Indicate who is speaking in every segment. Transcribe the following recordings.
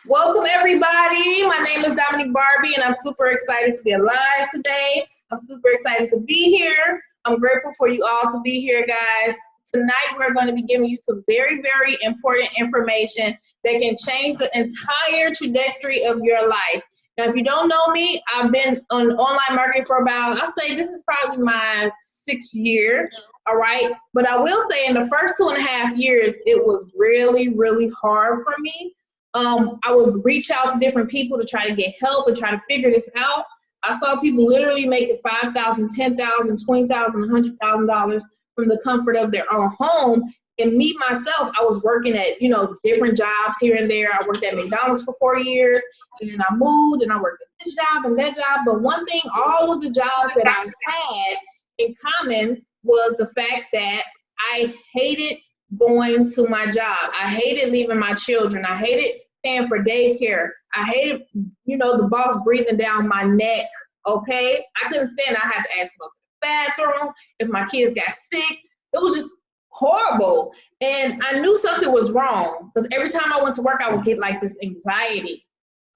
Speaker 1: Welcome everybody. My name is Dominique Barbie and I'm super excited to be alive today. I'm super excited to be here. I'm grateful for you all to be here, guys. Tonight we're going to be giving you some very, very important information that can change the entire trajectory of your life. Now, if you don't know me, I've been on online marketing for about, I'll say this is probably my 6th year, all right? But I will say in the first 2.5 years, it was really, really hard for me. I would reach out to different people to try to get help and try to figure this out. I saw people literally making $5,000, $10,000, $20,000, $100,000 from the comfort of their own home. And me, myself, I was working at, different jobs here and there. I worked at McDonald's for 4 years, and then I moved and I worked at this job and that job. But one thing, all of the jobs that I had in common was the fact that I hated going to my job. I hated leaving my children. I hated paying for daycare. I hated, the boss breathing down my neck, okay? I couldn't stand it. I had to ask to go to the bathroom. If my kids got sick, it was just horrible. And I knew something was wrong because every time I went to work, I would get like this anxiety.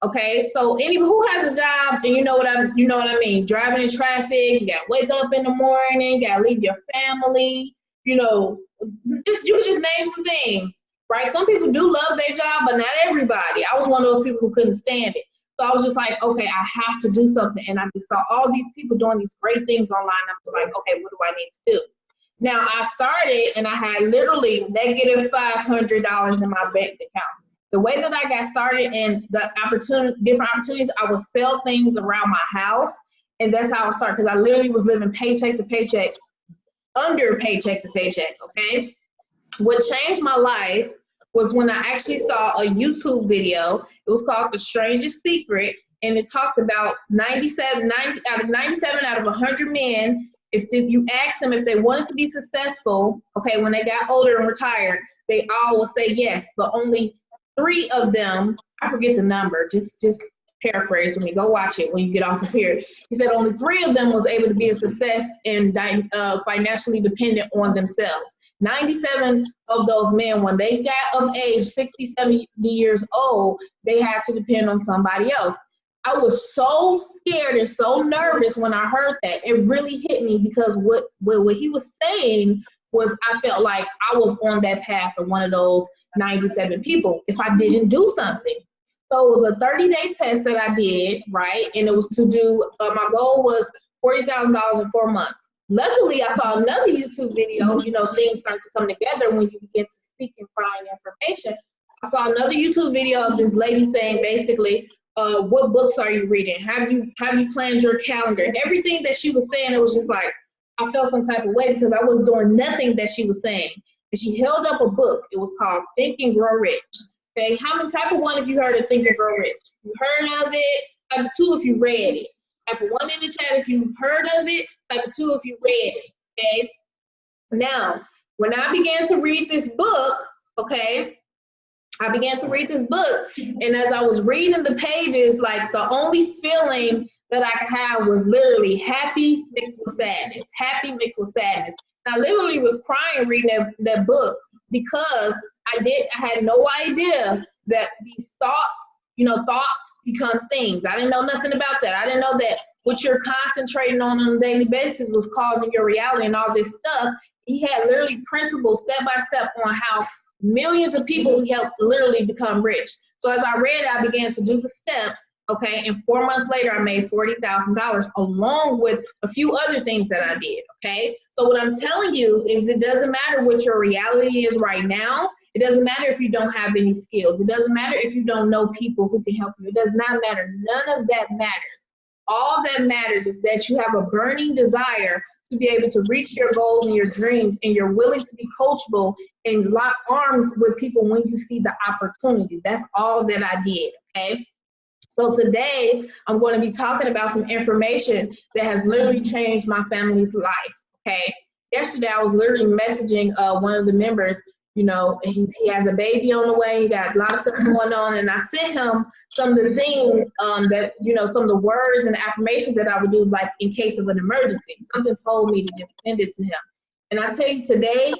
Speaker 1: Okay, so anyone who has a job, and you know what I mean, driving in traffic, you gotta wake up in the morning, gotta leave your family, you can just name some things, right? Some people do love their job, but not everybody. I was one of those people who couldn't stand it. So I was just like, okay, I have to do something. And I just saw all these people doing these great things online. I was like, okay, what do I need to do? Now I started and I had literally negative $500 in my bank account. The way that I got started and the different opportunities, I would sell things around my house. And that's how I started, because I literally was living paycheck to paycheck, under paycheck to paycheck, okay? What changed my life was when I actually saw a YouTube video. It was called The Strangest Secret, and it talked about 97 out of 100 men, if you asked them if they wanted to be successful, okay, when they got older and retired, they all will say yes, but only 3 of them, I forget the number, just paraphrase when you go watch it when you get off of here. He said only 3 of them was able to be a success and financially dependent on themselves. 97 of those men, when they got of age, 60, 70 years old, they had to depend on somebody else. I was so scared and so nervous when I heard that. It really hit me because what he was saying was I felt like I was on that path of one of those 97 people if I didn't do something. So it was a 30-day test that I did, right? And it was to do, my goal was $40,000 in 4 months. Luckily, I saw another YouTube video, things start to come together when you begin to seek and find information. I saw another YouTube video of this lady saying basically, what books are you reading? Have you planned your calendar? Everything that she was saying, it was just like, I felt some type of way because I was doing nothing that she was saying. And she held up a book. It was called Think and Grow Rich. Okay, how many type of 1 if you heard of Think and Grow Rich? You heard of it. Type of 2 if you read it. Type of 1 in the chat if you heard of it. Type of 2 if you read it. Okay. Now, when I began to read this book, okay, and as I was reading the pages, like the only feeling that I could have was literally happy mixed with sadness. Happy mixed with sadness. And I literally was crying reading that book because I had no idea that these thoughts become things. I didn't know nothing about that. I didn't know that what you're concentrating on a daily basis was causing your reality and all this stuff. He had literally principles step by step on how millions of people he helped literally become rich. So as I read it, I began to do the steps, okay, and 4 months later, I made $40,000 along with a few other things that I did, okay? So what I'm telling you is it doesn't matter what your reality is right now. It doesn't matter if you don't have any skills. It doesn't matter if you don't know people who can help you. It does not matter. None of that matters. All that matters is that you have a burning desire to be able to reach your goals and your dreams, and you're willing to be coachable and lock arms with people when you see the opportunity. That's all that I did, okay? So today, I'm going to be talking about some information that has literally changed my family's life, okay? Yesterday, I was literally messaging one of the members. He has a baby on the way. He got a lot of stuff going on. And I sent him some of the things that, some of the words and the affirmations that I would do, like in case of an emergency. Something told me to just send it to him. And I tell you today,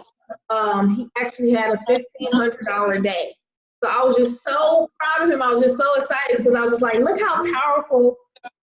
Speaker 1: he actually had a $1,500 day. So I was just so proud of him. I was just so excited because I was just like, look how powerful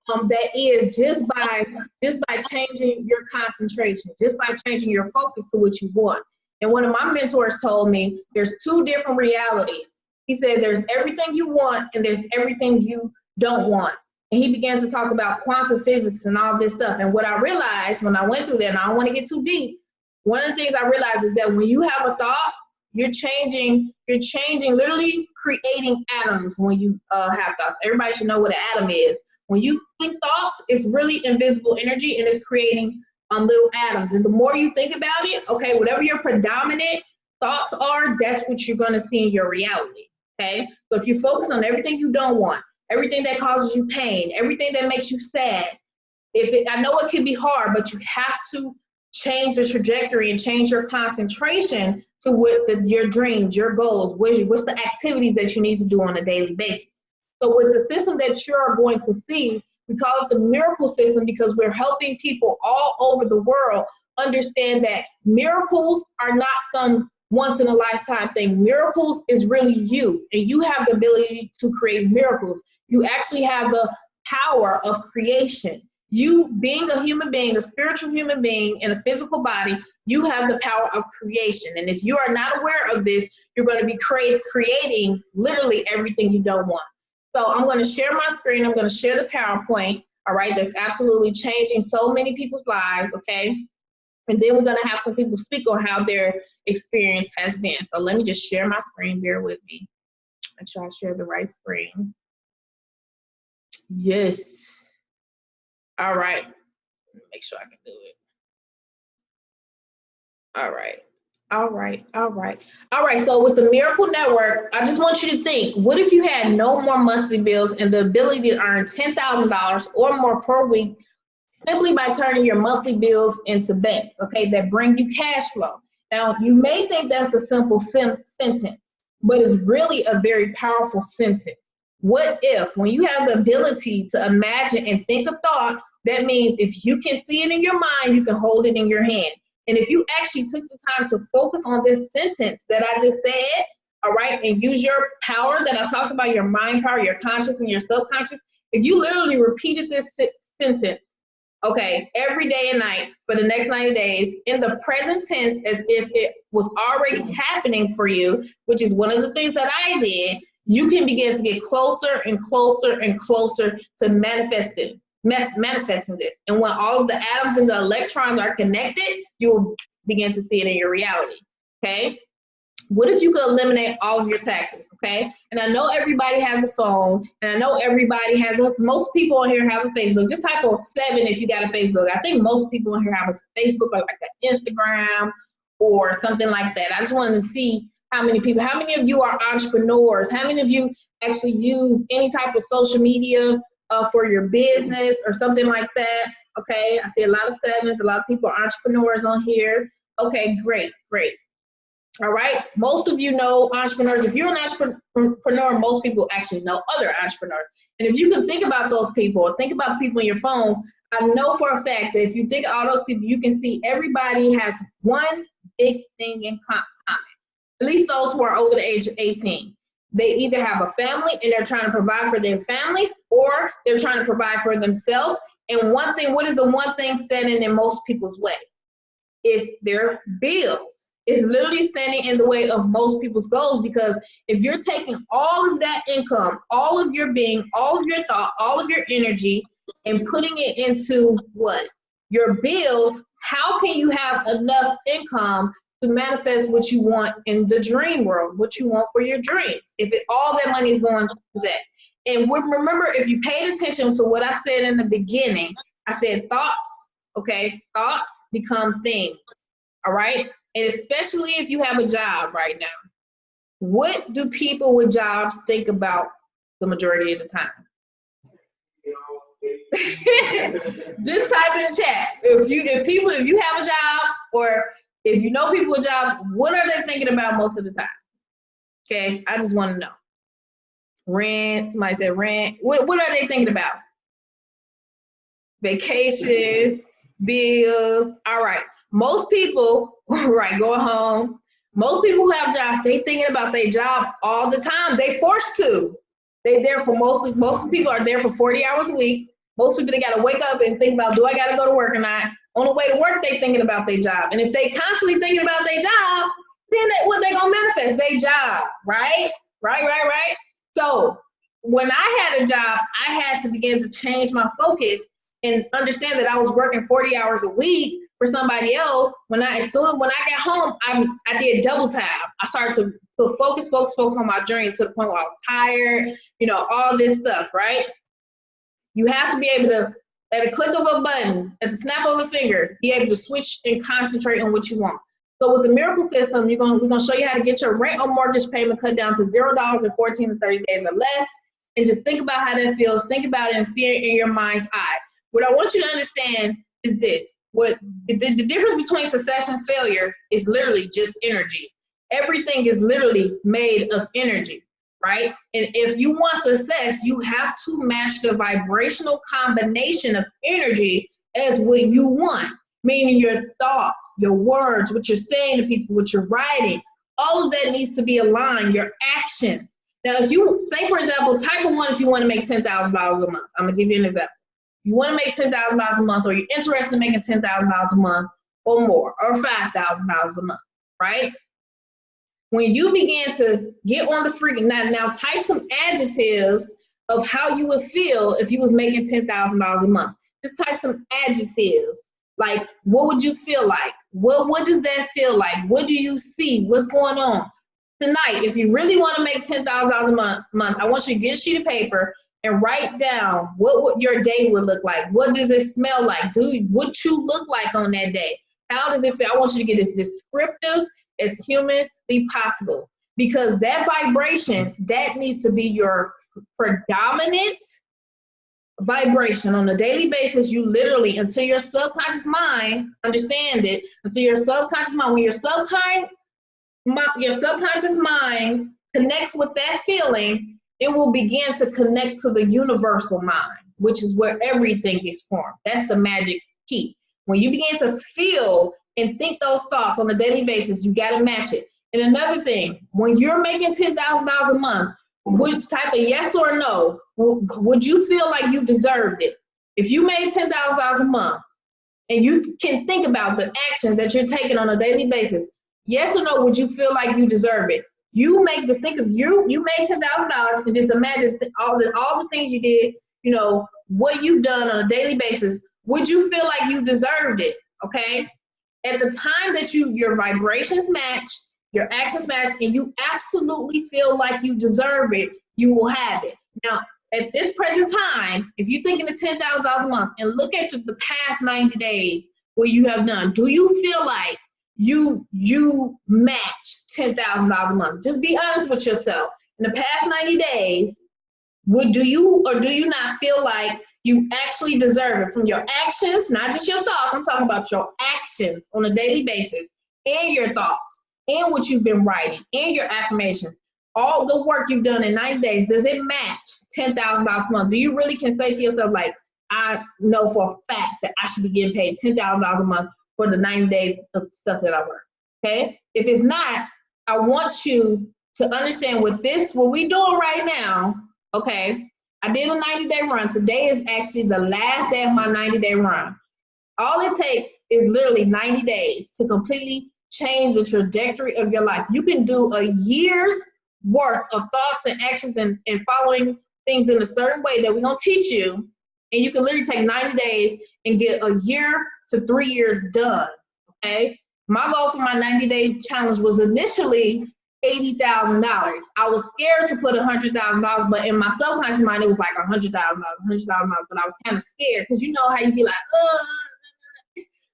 Speaker 1: that is just by changing your concentration, just by changing your focus to what you want. And one of my mentors told me there's two different realities. He said there's everything you want and there's everything you don't want. And he began to talk about quantum physics and all this stuff. And what I realized when I went through that, and I don't want to get too deep, one of the things I realized is that when you have a thought, you're changing, literally creating atoms when you have thoughts. Everybody should know what an atom is. When you think thoughts, it's really invisible energy and it's creating little atoms. And the more you think about it, okay, whatever your predominant thoughts are, that's what you're going to see in your reality, okay? So if you focus on everything you don't want, everything that causes you pain, everything that makes you sad, I know it can be hard, but you have to change the trajectory and change your concentration to what your dreams, your goals, what's the activities that you need to do on a daily basis. So with the system that you're going to see, we call it the miracle system because we're helping people all over the world understand that miracles are not some once in a lifetime thing. Miracles is really you, and you have the ability to create miracles. You actually have the power of creation. You being a human being, a spiritual human being in a physical body, you have the power of creation. And if you are not aware of this, you're going to be creating literally everything you don't want. So I'm going to share my screen. I'm going to share the PowerPoint, all right, that's absolutely changing so many people's lives, okay? And then we're going to have some people speak on how their experience has been. So let me just share my screen. Bear with me. Make sure I share the right screen. Yes. All right. Make sure I can do it. All right. All right. All right. All right. So with the Miracle Network, I just want you to think, what if you had no more monthly bills and the ability to earn $10,000 or more per week simply by turning your monthly bills into banks, okay, that bring you cash flow? Now, you may think that's a simple sentence, but it's really a very powerful sentence. What if, when you have the ability to imagine and think a thought, that means if you can see it in your mind, you can hold it in your hand. And if you actually took the time to focus on this sentence that I just said, all right, and use your power that I talked about, your mind power, your conscious and your subconscious, if you literally repeated this sentence, okay, every day and night for the next 90 days in the present tense as if it was already happening for you, which is one of the things that I did, you can begin to get closer and closer and closer to manifesting this. And when all of the atoms and the electrons are connected, you will begin to see it in your reality, okay? What if you could eliminate all of your taxes, okay? And I know everybody has a phone, and I know everybody has, most people on here have a Facebook. Just type on 7 if you got a Facebook. I think most people on here have a Facebook or like an Instagram or something like that. I just wanted to see how many people, how many of you are entrepreneurs? How many of you actually use any type of social media for your business or something like that? Okay, I see a lot of 7s, a lot of people are entrepreneurs on here. Okay, great, great. All right, most of you know entrepreneurs. If you're an entrepreneur, most people actually know other entrepreneurs. And if you can think about those people, or think about the people in your phone, I know for a fact that if you think of all those people, you can see everybody has one big thing in common, at least those who are over the age of 18. They either have a family and they're trying to provide for their family, or they're trying to provide for themselves. And one thing, what is the one thing standing in most people's way? It's their bills. It's literally standing in the way of most people's goals, because if you're taking all of that income, all of your being, all of your thought, all of your energy, and putting it into what? Your bills, how can you have enough income to manifest what you want in the dream world, what you want for your dreams, if all that money is going to that? And remember, if you paid attention to what I said in the beginning, I said thoughts, okay? Thoughts become things, all right? And especially if you have a job right now, what do people with jobs think about the majority of the time? Just type in the chat. If you have a job, or if you know people with jobs, what are they thinking about most of the time? Okay, I just want to know. Rent, somebody said rent. What are they thinking about? Vacations, bills. All right. Most people, right, going home, Most people who have jobs, they thinking about their job all the time. They forced to. They there for most people are there for 40 hours a week. Most people, they got to wake up and think about, do I got to go to work or not? On the way to work, they thinking about their job. And if they constantly thinking about their job, then what they gonna manifest? Their job, right? Right. So when I had a job, I had to begin to change my focus and understand that I was working 40 hours a week for somebody else. When I got home, I did double time. I started to put focus on my journey to the point where I was tired, all this stuff, right? You have to be able to, at a click of a button, at the snap of a finger, be able to switch and concentrate on what you want. So with the Miracle System, we're gonna show you how to get your rent or mortgage payment cut down to $0 in 14 to 30 days or less. And just think about how that feels. Think about it and see it in your mind's eye. What I want you to understand is this. What the difference between success and failure is literally just energy. Everything is literally made of energy, right? And if you want success, you have to match the vibrational combination of energy as what you want. Meaning your thoughts, your words, what you're saying to people, what you're writing, all of that needs to be aligned, your actions. Now, if you say, for example, type of 1 if you want to make $10,000 a month. I'm going to give you an example. You want to make $10,000 a month, or you're interested in making $10,000 a month or more, or $5,000 a month, right? When you begin to get on the freaking, now type some adjectives of how you would feel if you was making $10,000 a month. Just type some adjectives. Like, what would you feel like? What does that feel like? What do you see? What's going on? Tonight, if you really want to make $10,000 a month, I want you to get a sheet of paper and write down what your day would look like. What does it smell like? What you look like on that day? How does it feel? I want you to get as descriptive as humanly possible, because that vibration, that needs to be your predominant vibration on a daily basis. You literally, until your subconscious mind, understand it, until your subconscious mind, when your subconscious mind connects with that feeling, it will begin to connect to the universal mind, which is where everything is formed. That's the magic key. When you begin to feel and think those thoughts on a daily basis, you got to match it. And another thing, when you're making $10,000 a month, which type of yes or no would you feel like you deserved it? If you made $10,000 a month and you can think about the actions that you're taking on a daily basis, yes or no, would you feel like you deserve it? You think of you made $10,000 and just imagine all the things you did, what you've done on a daily basis. Would you feel like you deserved it? Okay. At the time that your vibrations match, your actions match, and you absolutely feel like you deserve it, you will have it. Now, at this present time, if you're thinking of $10,000 a month and look at the past 90 days what you have done, do you feel like you match $10,000 a month? Just be honest with yourself. In the past 90 days, do you or do you not feel like you actually deserve it from your actions, not just your thoughts? I'm talking about your actions on a daily basis, and your thoughts, and what you've been writing, and your affirmations. All the work you've done in 90 days, does it match $10,000 a month? Do you really can say to yourself, like, I know for a fact that I should be getting paid $10,000 a month for the 90 days of stuff that I work, okay? If it's not, I want you to understand what we're doing right now, okay? I did a 90-day run. Today is actually the last day of my 90-day run. All it takes is literally 90 days to completely change the trajectory of your life. You can do a year's worth of thoughts and actions and following things in a certain way that we're going to teach you, and you can literally take 90 days and get a year to 3 years done, okay? My goal for my 90-day challenge was initially $80,000. I was scared to put $100,000, but in my subconscious mind, it was like $100,000, but I was kind of scared because you know how you be like, ugh.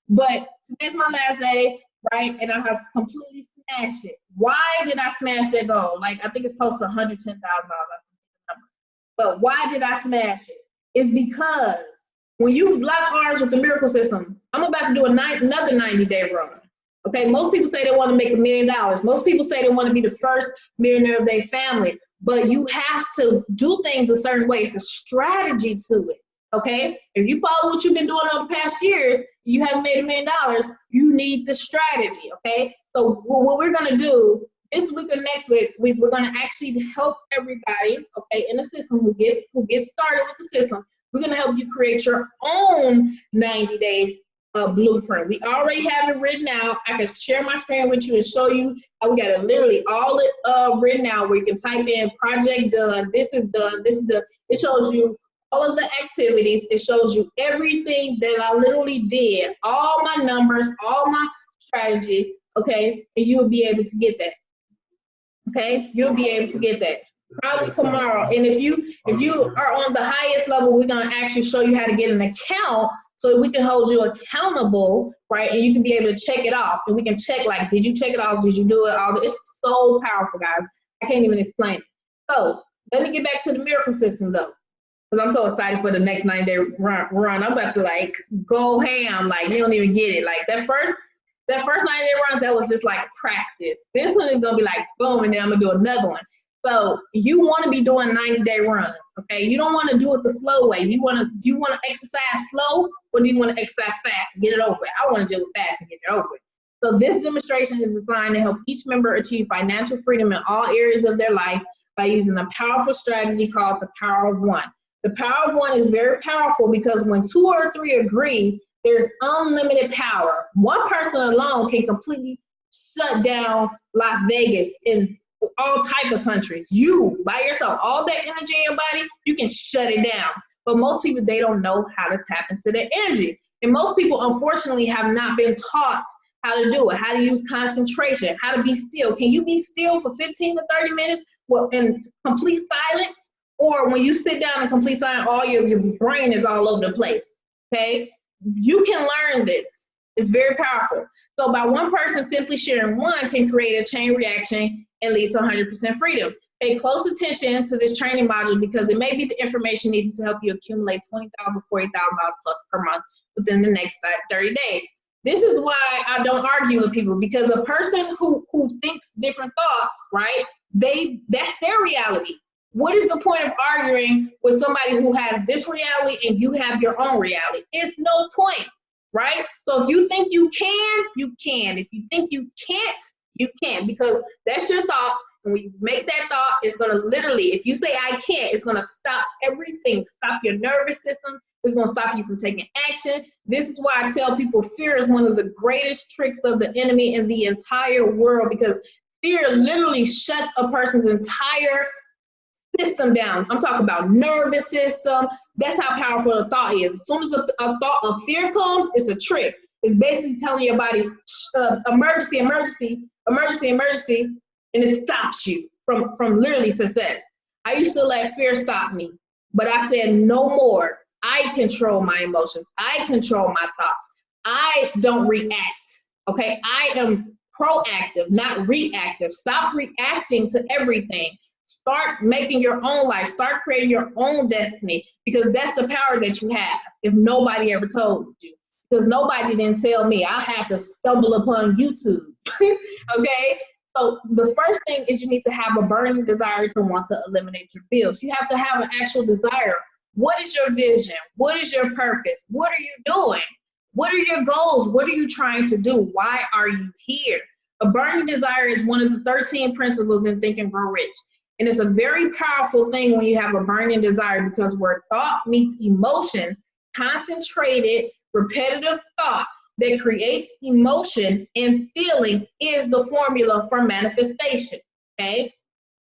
Speaker 1: But today's my last day, right? And I have completely smashed it. Why did I smash that goal? Like, I think it's close to $110,000. But why did I smash it? It's because when you lock arms with the Miracle System, I'm about to do another 90-day run. Okay, most people say they want to make $1 million. Most people say they want to be the first millionaire of their family. But you have to do things a certain way. It's a strategy to it. Okay? If you follow what you've been doing over the past years, you haven't made $1 million, you need the strategy, okay? So what we're gonna do this week or next week, we're gonna actually help everybody, okay, in the system who gets started with the system. We're gonna help you create your own 90-day blueprint. We already have it written out. I can share my screen with you and show you how we got it literally all written out, where you can type in project done, this is done, this is done. It shows you all of the activities. It shows you everything that I literally did, all my numbers, all my strategy, okay? And you'll be able to get that, okay? You'll be able to get that probably tomorrow. And if you are on the highest level, we're gonna actually show you how to get an account so we can hold you accountable, right? And you can be able to check it off. And we can check, like, did you check it off? Did you do it? All it's so powerful, guys. I can't even explain it. So let me get back to the miracle system though, because I'm so excited for the next 90-day run. I'm about to like go ham, like you don't even get it. Like that first 90-day run, that was just like practice. This one is gonna be like boom, and then I'm gonna do another one. So you want to be doing 90-day runs, okay? You don't want to do it the slow way. You want to exercise slow, or do you want to exercise fast and get it over with? I want to do it fast and get it over with. So this demonstration is designed to help each member achieve financial freedom in all areas of their life by using a powerful strategy called the Power of One. The Power of One is very powerful because when 2 or 3 agree, there's unlimited power. One person alone can completely shut down Las Vegas in all type of countries. You by yourself, all that energy in your body, you can shut it down. But most people, they don't know how to tap into their energy. And most people, unfortunately, have not been taught how to do it, how to use concentration, how to be still. Can you be still for 15 to 30 minutes in complete silence? Or when you sit down in complete silence, all your brain is all over the place, okay? You can learn this. It's very powerful. So by one person simply sharing one can create a chain reaction and lead to 100% freedom. Pay close attention to this training module because it may be the information needed to help you accumulate $20,000, $40,000 plus per month within the next 30 days. This is why I don't argue with people, because a person who thinks different thoughts, right, that's their reality. What is the point of arguing with somebody who has this reality and you have your own reality? It's no point, right? So if you think you can, you can. If you think you can't, you can't, because that's your thoughts. And when you make that thought, it's going to literally, if you say I can't, it's going to stop everything, stop your nervous system. It's going to stop you from taking action. This is why I tell people fear is one of the greatest tricks of the enemy in the entire world, because fear literally shuts a person's entire system down. I'm talking about nervous system. That's how powerful the thought is. As soon as a thought of fear comes, it's a trick. It's basically telling your body, emergency, emergency, emergency, emergency, and it stops you from literally success. I used to let fear stop me, but I said no more. I control my emotions. I control my thoughts. I don't react, okay? I am proactive, not reactive. Stop reacting to everything. Start making your own life. Start creating your own destiny, because that's the power that you have if nobody ever told you. Because nobody didn't tell me. I had to stumble upon YouTube, okay? So the first thing is you need to have a burning desire to want to eliminate your bills. You have to have an actual desire. What is your vision? What is your purpose? What are you doing? What are your goals? What are you trying to do? Why are you here? A burning desire is one of the 13 principles in Think and Grow Rich. And it's a very powerful thing when you have a burning desire, because where thought meets emotion, concentrated, repetitive thought that creates emotion and feeling is the formula for manifestation, okay?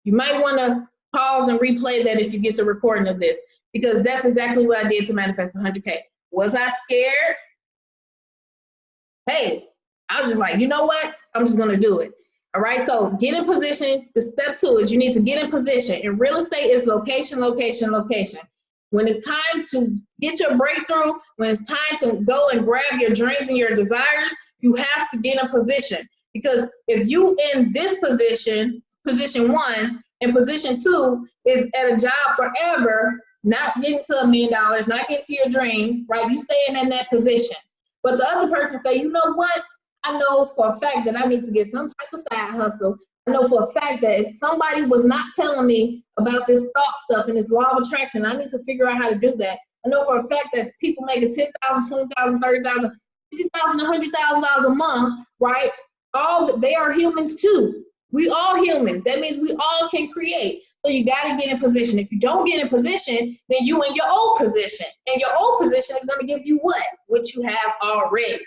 Speaker 1: You might want to pause and replay that if you get the recording of this, because that's exactly what I did to manifest 100K. Was I scared? Hey, I was just like, you know what? I'm just gonna do it. All right, so get in position. The step 2 is you need to get in position. In real estate, it's location, location, location. When it's time to get your breakthrough, when it's time to go and grab your dreams and your desires, you have to get in position. Because if you in this position, position 1, and position 2 is at a job forever, not getting to $1 million, not getting to your dream, right? You staying in that position. But the other person say, you know what? I know for a fact that I need to get some type of side hustle. I know for a fact that if somebody was not telling me about this thought stuff and this law of attraction, I need to figure out how to do that. I know for a fact that people making $10,000, $20,000, $30,000, $50,000, $100,000 a month, right? They are humans too. We all humans. That means we all can create. So you got to get in position. If you don't get in position, then you in your old position. And your old position is going to give you what? What you have already.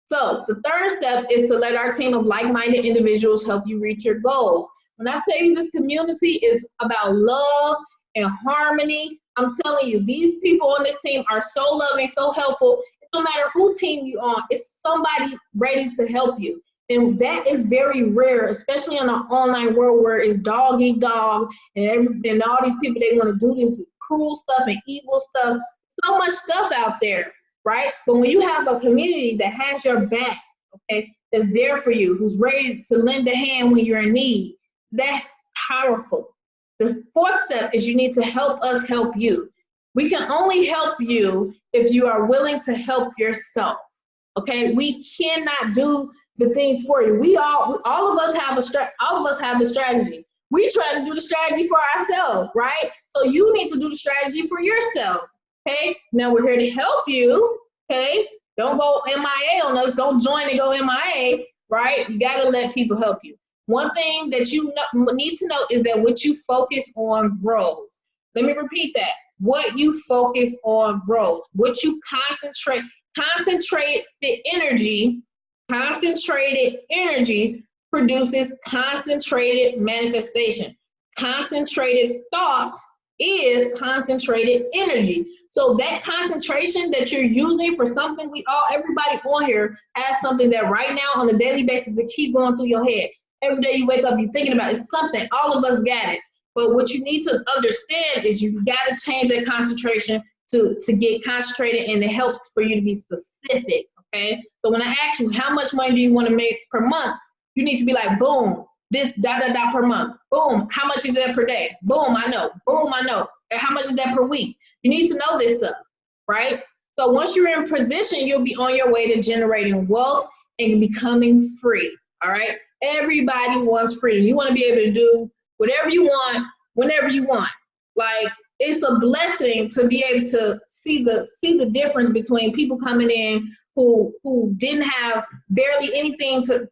Speaker 1: So the third step is to let our team of like-minded individuals help you reach your goals. When I tell you this community is about love and harmony, I'm telling you, these people on this team are so loving, so helpful. No matter who team you're on, it's somebody ready to help you. And that is very rare, especially in an online world where it's dog eat dog and all these people, they want to do this cruel stuff and evil stuff. So much stuff out there, right? But when you have a community that has your back, okay, that's there for you, who's ready to lend a hand when you're in need, that's powerful. The fourth step is you need to help us help you. We can only help you if you are willing to help yourself, okay? We cannot do the things for you. All of us have the strategy. We try to do the strategy for ourselves, right? So you need to do the strategy for yourself, okay? Now we're here to help you, okay? Don't go MIA on us. Don't join and go MIA, right? You got to let people help you. One thing that you need to know is that what you focus on grows. Let me repeat that. What you focus on grows. What you concentrated energy produces concentrated manifestation. Concentrated thought is concentrated energy. So that concentration that you're using for something, everybody on here has something that right now on a daily basis it keeps going through your head. Every day you wake up, you're thinking about it. It's something. All of us got it. But what you need to understand is you got to change that concentration to get concentrated, and it helps for you to be specific, okay? So when I ask you, how much money do you want to make per month? You need to be like, boom, this per month. Boom, how much is that per day? Boom, I know. Boom, I know. And how much is that per week? You need to know this stuff, right? So once you're in position, you'll be on your way to generating wealth and becoming free, all right? Everybody wants freedom. You want to be able to do whatever you want, whenever you want. Like, it's a blessing to be able to see the difference between people coming in who didn't have barely anything to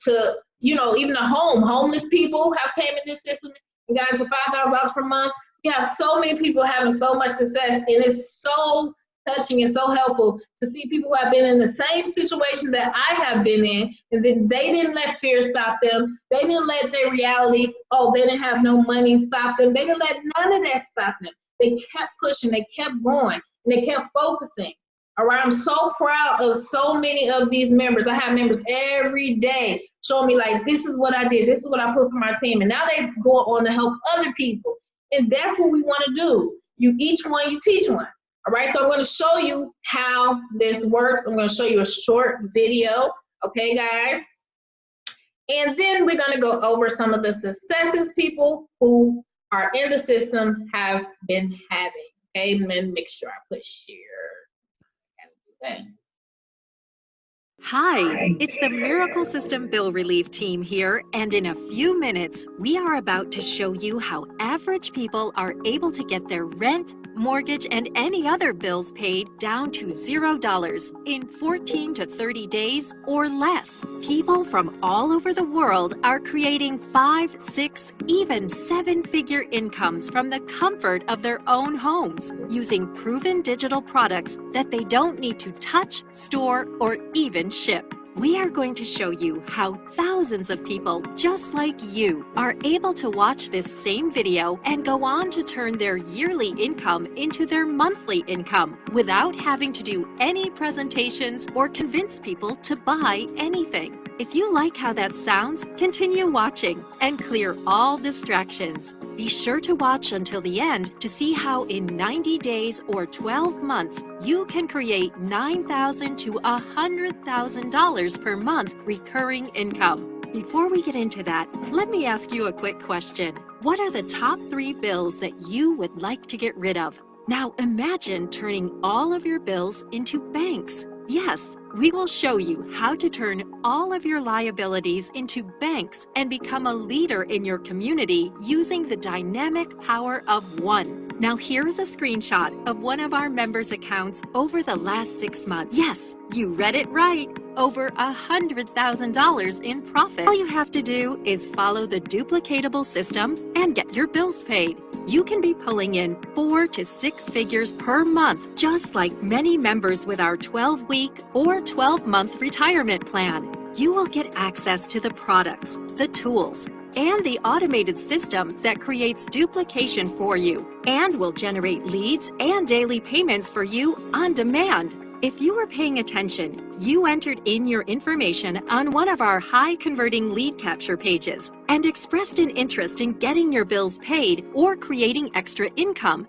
Speaker 1: even a home. Homeless people have came in this system and got into $5,000 per month. You have so many people having so much success, and it's so touching and so helpful to see people who have been in the same situation that I have been in, and then they didn't let fear stop them. They didn't let their reality, they didn't have no money, stop them. They didn't let none of that stop them. They kept pushing, they kept going, and they kept focusing. All right, I'm so proud of so many of these members. I have members every day showing me like, this is what I did, this is what I put for my team, and now they go on to help other people. And that's what we want to do. You each one, you teach one. All right, so I'm going to show you how this works. I'm going to show you a short video, okay, guys? And then we're going to go over some of the successes people who are in the system have been having, okay? And then make sure I put share.
Speaker 2: Hi, it's the Miracle System Bill Relief team here, and in a few minutes, we are about to show you how average people are able to get their rent, mortgage, and any other bills paid down to $0 in 14 to 30 days or less. People from all over the world are creating 5, 6, even 7-figure incomes from the comfort of their own homes using proven digital products that they don't need to touch, store, or even ship. We are going to show you how thousands of people just like you are able to watch this same video and go on to turn their yearly income into their monthly income without having to do any presentations or convince people to buy anything. If you like how that sounds, continue watching and clear all distractions. Be sure to watch until the end to see how in 90 days or 12 months, you can create $9,000 to $100,000 per month recurring income. Before we get into that, let me ask you a quick question. What are the top 3 bills that you would like to get rid of? Now imagine turning all of your bills into banks. Yes, we will show you how to turn all of your liabilities into banks and become a leader in your community using the dynamic power of one. Now here's a screenshot of one of our members' accounts over the last 6 months. Yes, you read it right. Over $100,000 in profits. All you have to do is follow the duplicatable system and get your bills paid. You can be pulling in 4 to 6 figures per month, just like many members with our 12-week or 12-month retirement plan. You will get access to the products, the tools, and the automated system that creates duplication for you and will generate leads and daily payments for you on demand. If you were paying attention, you entered in your information on one of our high-converting lead capture pages and expressed an interest in getting your bills paid or creating extra income,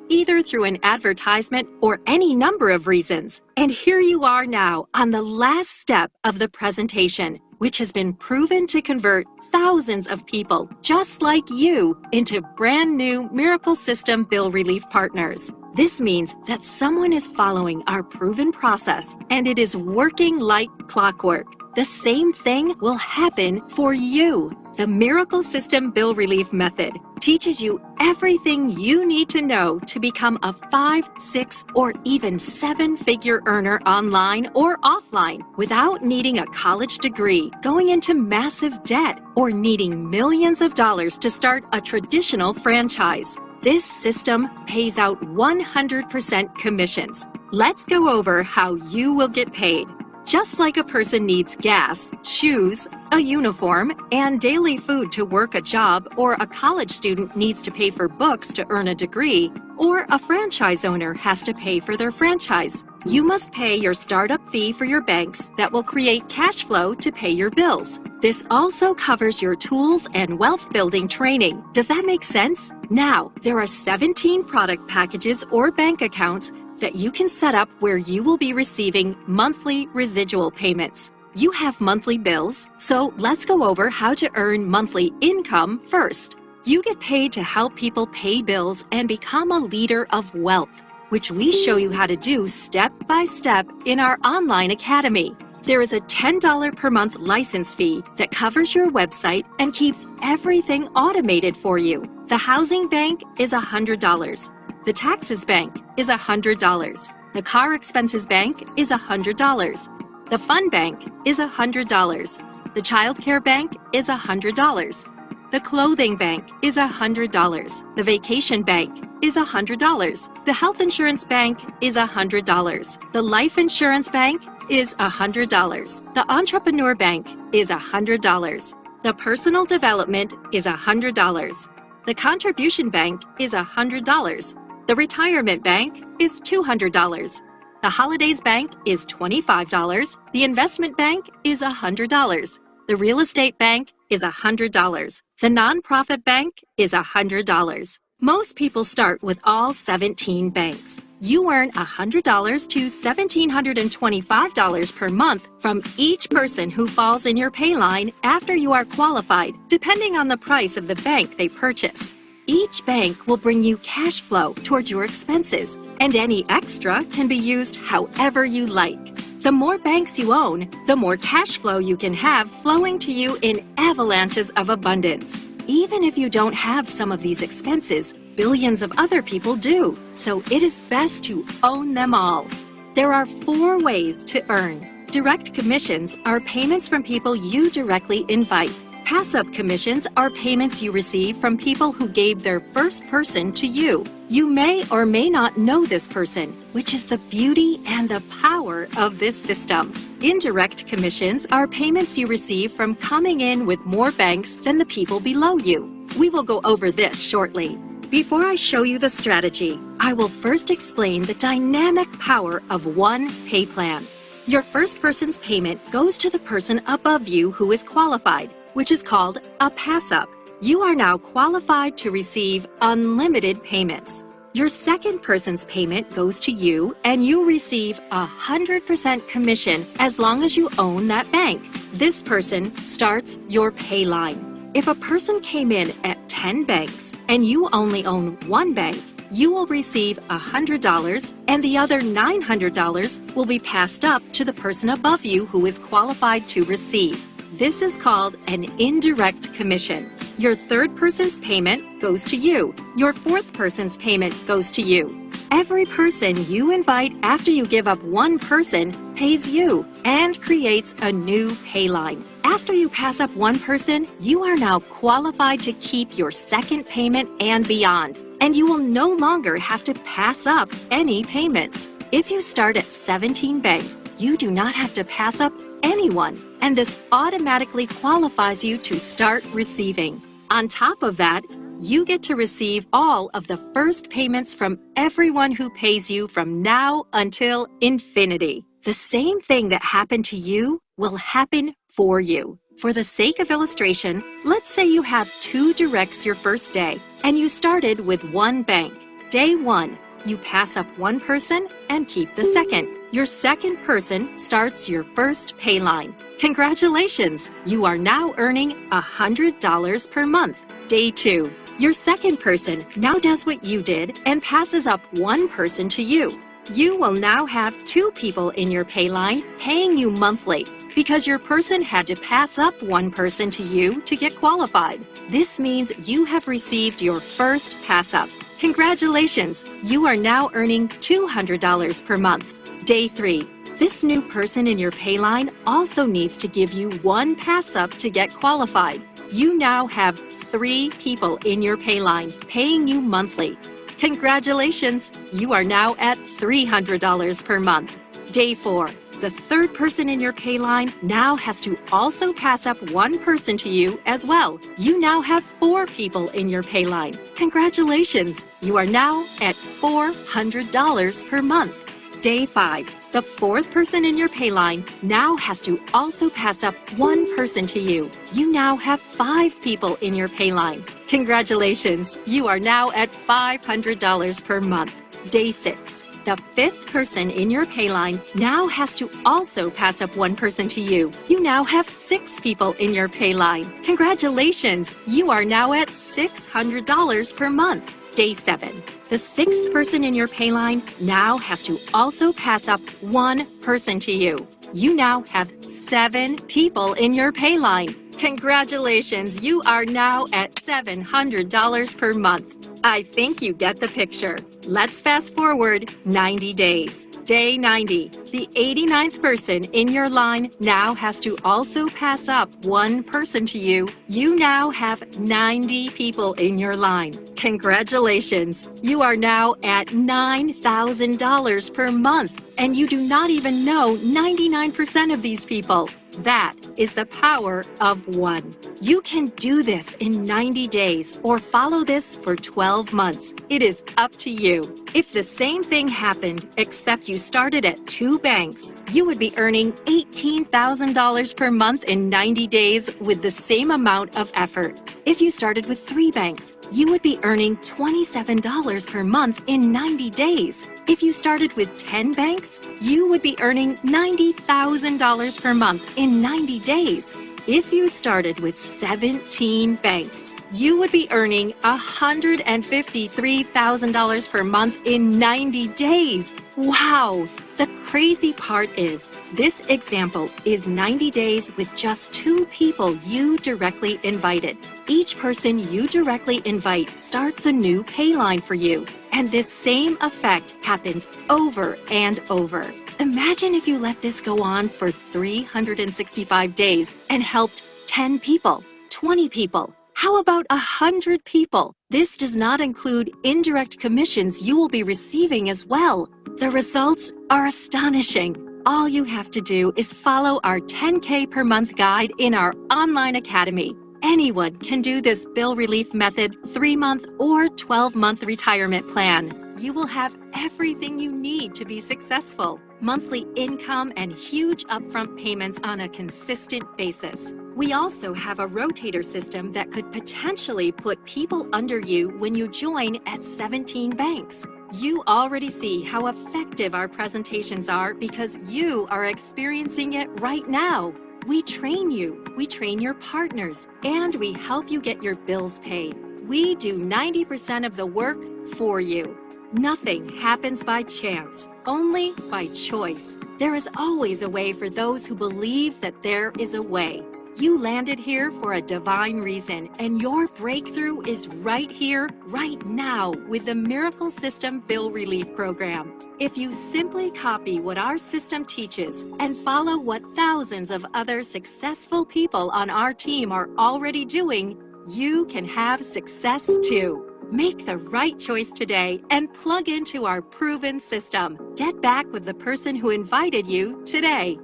Speaker 2: either through an advertisement or any number of reasons. And here you are now on the last step of the presentation, which has been proven to convert thousands of people just like you into brand new Miracle System bill relief partners. This means that someone is following our proven process and it is working like clockwork. The same thing will happen for you. The Miracle System Bill Relief Method teaches you everything you need to know to become a 5, 6, or even 7-figure earner online or offline without needing a college degree, going into massive debt, or needing millions of dollars to start a traditional franchise. This system pays out 100% commissions. Let's go over how you will get paid. Just like a person needs gas, shoes, a uniform, and daily food to work a job, or a college student needs to pay for books to earn a degree, or a franchise owner has to pay for their franchise, you must pay your startup fee for your banks that will create cash flow to pay your bills. This also covers your tools and wealth building training. Does that make sense? Now, there are 17 product packages or bank accounts that you can set up where you will be receiving monthly residual payments. You have monthly bills, so let's go over how to earn monthly income first. You get paid to help people pay bills and become a leader of wealth, which we show you how to do step by step in our online academy. There is a $10 per month license fee that covers your website and keeps everything automated for you. The housing bank is $100. The taxes bank is $100. The car expenses bank is $100. The fund bank is $100. The child care bank is $100. The clothing bank is $100. The vacation bank is $100. The health insurance bank is $100. The life insurance bank is $100. The entrepreneur bank is $100. The personal development is $100. The contribution bank is $100. The retirement bank is $200. The holidays bank is $25. The investment bank is $100. The real estate bank is $100. The nonprofit bank is $100. Most people start with all 17 banks. You earn $100 to $1,725 per month from each person who falls in your pay line after you are qualified, depending on the price of the bank they purchase. Each bank will bring you cash flow towards your expenses, and any extra can be used however you like. The more banks you own, the more cash flow you can have flowing to you in avalanches of abundance. Even if you don't have some of these expenses, billions of other people do, so it is best to own them all. There are 4 ways to earn. Direct commissions are payments from people you directly invite. Pass-up commissions are payments you receive from people who gave their first person to you. You may or may not know this person, which is the beauty and the power of this system. Indirect commissions are payments you receive from coming in with more banks than the people below you. We will go over this shortly. Before I show you the strategy, I will first explain the dynamic power of one pay plan. Your first person's payment goes to the person above you who is qualified, which is called a pass-up. You are now qualified to receive unlimited payments. Your second person's payment goes to you, and you receive 100% commission as long as you own that bank. This person starts your pay line. If a person came in at 10 banks and you only own 1 bank, you will receive $100, and the other $900 will be passed up to the person above you who is qualified to receive. This is called an indirect commission. Your third person's payment goes to you. Your fourth person's payment goes to you. Every person you invite after you give up one person pays you and creates a new pay line. After you pass up one person, you are now qualified to keep your second payment and beyond, and you will no longer have to pass up any payments. If you start at 17 banks, you do not have to pass up anyone, and this automatically qualifies you to start receiving. On top of that, you get to receive all of the first payments from everyone who pays you from now until infinity. The same thing that happened to you will happen for you. For the sake of illustration, let's say you have 2 directs your first day, and you started with one bank. Day 1, you pass up one person and keep the second. Your second person starts your first pay line. Congratulations! You are now earning $100 per month. Day 2, your second person now does what you did and passes up one person to you. You will now have 2 people in your pay line paying you monthly because your person had to pass up one person to you to get qualified. This means you have received your first pass up. Congratulations! You are now earning $200 per month. Day 3. This new person in your pay line also needs to give you one pass up to get qualified. You now have 3 people in your pay line paying you monthly. Congratulations! You are now at $300 per month. Day 4. The third person in your pay line now has to also pass up one person to you as well. You now have 4 people in your pay line. Congratulations! You are now at $400 per month. Day 5. The fourth person in your pay line now has to also pass up one person to you. You now have 5 people in your pay line. Congratulations! You are now at $500 per month. Day 6. The 5th person in your pay line now has to also pass up one person to you. You now have 6 people in your pay line. Congratulations! You are now at $600 per month. Day 7. The 6th person in your pay line now has to also pass up one person to you. You now have 7 people in your pay line. Congratulations! You are now at $700 per month. I think you get the picture. Let's fast forward 90 days. Day 90. The 89th person in your line now has to also pass up one person to you. You now have 90 people in your line. Congratulations! You are now at $9,000 per month, and you do not even know 99% of these people. That is the power of 1. You can do this in 90 days or follow this for 12 months. It is up to you. If the same thing happened, except you started at 2 banks, you would be earning $18,000 per month in 90 days with the same amount of effort. If you started with 3 banks, you would be earning $27 per month in 90 days. If you started with 10 banks, you would be earning $90,000 per month in 90 days. If you started with 17 banks, you would be earning $153,000 per month in 90 days. Wow! The crazy part is, this example is 90 days with just 2 people you directly invited. Each person you directly invite starts a new pay line for you, and this same effect happens over and over. Imagine if you let this go on for 365 days and helped 10 people, 20 people. How about 100 people? This does not include indirect commissions you will be receiving as well. The results are astonishing. All you have to do is follow our 10K per month guide in our online academy. Anyone can do this bill relief method 3-month or 12-month retirement plan. You will have everything you need to be successful. Monthly income and huge upfront payments on a consistent basis. We also have a rotator system that could potentially put people under you when you join at 17 banks. You already see how effective our presentations are because you are experiencing it right now. We train you, we train your partners, and we help you get your bills paid. We do 90% of the work for you. Nothing happens by chance, only by choice. There is always a way for those who believe that there is a way. You landed here for a divine reason, and your breakthrough is right here, right now, with the Miracle System Bill Relief Program. If you simply copy what our system teaches and follow what thousands of other successful people on our team are already doing, you can have success too. Make the right choice today and plug into our proven system. Get back with the person who invited you today.